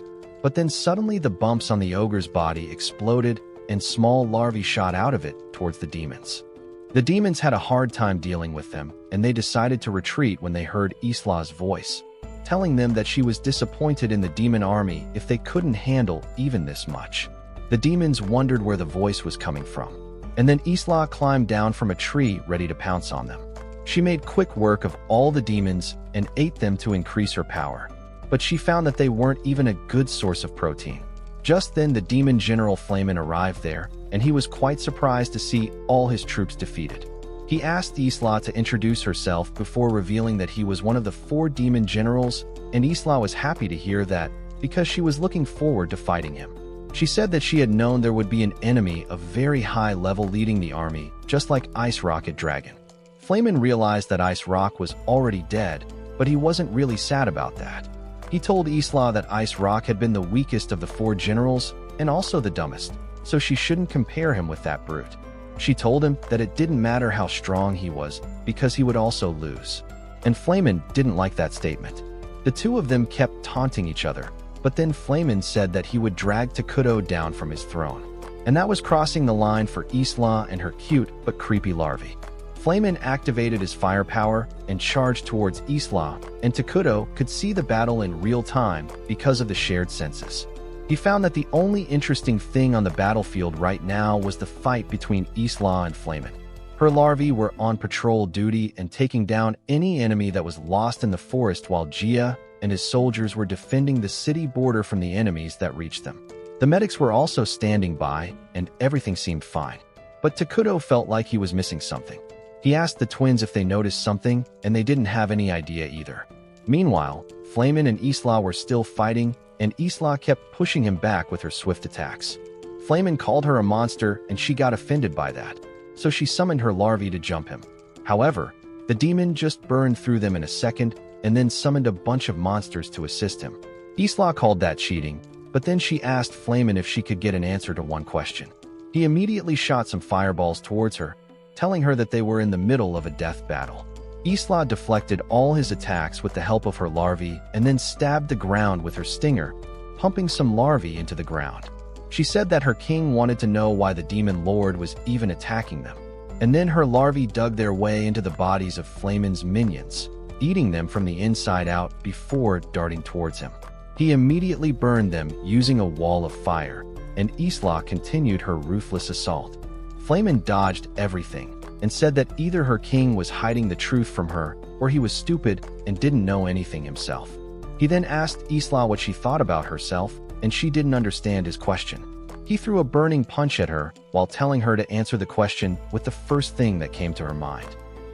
But then suddenly the bumps on the ogre's body exploded, and small larvae shot out of it towards the demons. The demons had a hard time dealing with them, and they decided to retreat when they heard Isla's voice, telling them that she was disappointed in the demon army if they couldn't handle even this much. The demons wondered where the voice was coming from, and then Isla climbed down from a tree ready to pounce on them. She made quick work of all the demons and ate them to increase her power, but she found that they weren't even a good source of protein. Just then the demon general Flamin arrived there, and he was quite surprised to see all his troops defeated. He asked Isla to introduce herself before revealing that he was one of the 4 demon generals, and Isla was happy to hear that because she was looking forward to fighting him. She said that she had known there would be an enemy of very high level leading the army, just like Ice Rocket Dragon. Flamin realized that Ice Rock was already dead, but he wasn't really sad about that. He told Isla that Ice Rock had been the weakest of the 4 generals and also the dumbest, so she shouldn't compare him with that brute. She told him that it didn't matter how strong he was because he would also lose. And Flamin didn't like that statement. The two of them kept taunting each other, but then Flamin said that he would drag Takuto down from his throne. And that was crossing the line for Isla and her cute but creepy larvae. Flamin activated his firepower and charged towards Isla, and Takuto could see the battle in real time because of the shared senses. He found that the only interesting thing on the battlefield right now was the fight between Isla and Flamin. Her larvae were on patrol duty and taking down any enemy that was lost in the forest, while Gia and his soldiers were defending the city border from the enemies that reached them. The medics were also standing by, and everything seemed fine. But Takuto felt like he was missing something. He asked the twins if they noticed something, and they didn't have any idea either. Meanwhile, Flamin and Isla were still fighting, and Isla kept pushing him back with her swift attacks. Flamin called her a monster, and she got offended by that, so she summoned her larvae to jump him. However, the demon just burned through them in a second, and then summoned a bunch of monsters to assist him. Isla called that cheating, but then she asked Flamin if she could get an answer to one question. He immediately shot some fireballs towards her, telling her that they were in the middle of a death battle. Isla deflected all his attacks with the help of her larvae and then stabbed the ground with her stinger, pumping some larvae into the ground. She said that her king wanted to know why the demon lord was even attacking them. And then her larvae dug their way into the bodies of Flamin's minions, eating them from the inside out before darting towards him. He immediately burned them using a wall of fire, and Isla continued her ruthless assault. Flamin dodged everything and said that either her king was hiding the truth from her or he was stupid and didn't know anything himself. He then asked Isla what she thought about herself, and she didn't understand his question. He threw a burning punch at her while telling her to answer the question with the first thing that came to her mind.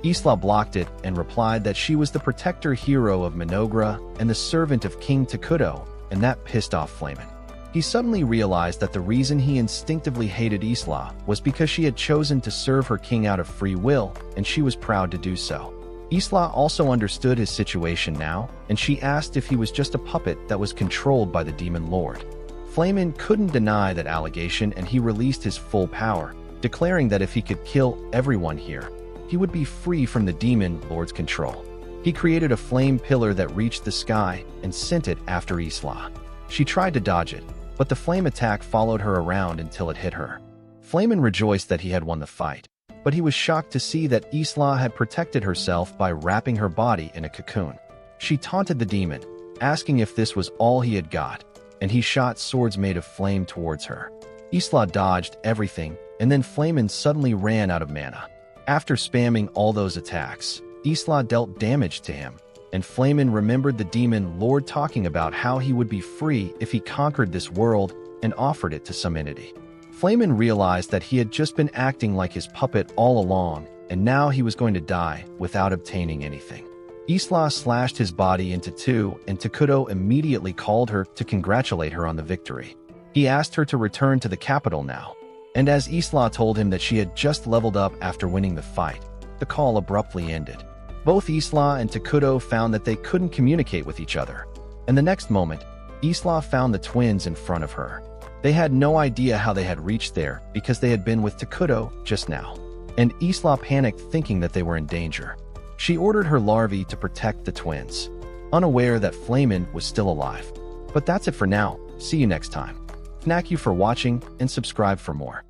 Isla blocked it and replied that she was the protector hero of Minogra and the servant of King Takuto, and that pissed off Flamin. He suddenly realized that the reason he instinctively hated Isla was because she had chosen to serve her king out of free will, and she was proud to do so. Isla also understood his situation now, and she asked if he was just a puppet that was controlled by the demon lord. Flamin couldn't deny that allegation, and he released his full power, declaring that if he could kill everyone here, he would be free from the demon lord's control. He created a flame pillar that reached the sky and sent it after Isla. She tried to dodge it, but the flame attack followed her around until it hit her. Flamin rejoiced that he had won the fight, but he was shocked to see that Isla had protected herself by wrapping her body in a cocoon. She taunted the demon, asking if this was all he had got, and he shot swords made of flame towards her. Isla dodged everything, and then Flamin suddenly ran out of mana. After spamming all those attacks, Isla dealt damage to him, and Flamin remembered the demon lord talking about how he would be free if he conquered this world and offered it to some entity. Flamin realized that he had just been acting like his puppet all along, and now he was going to die without obtaining anything. Isla slashed his body into two, and Takuto immediately called her to congratulate her on the victory. He asked her to return to the capital now, and as Isla told him that she had just leveled up after winning the fight, the call abruptly ended. Both Isla and Takuto found that they couldn't communicate with each other, and the next moment, Isla found the twins in front of her. They had no idea how they had reached there because they had been with Takuto just now, and Isla panicked thinking that they were in danger. She ordered her larvae to protect the twins, unaware that Flamin was still alive. But that's it for now. See you next time. Thank you for watching and subscribe for more.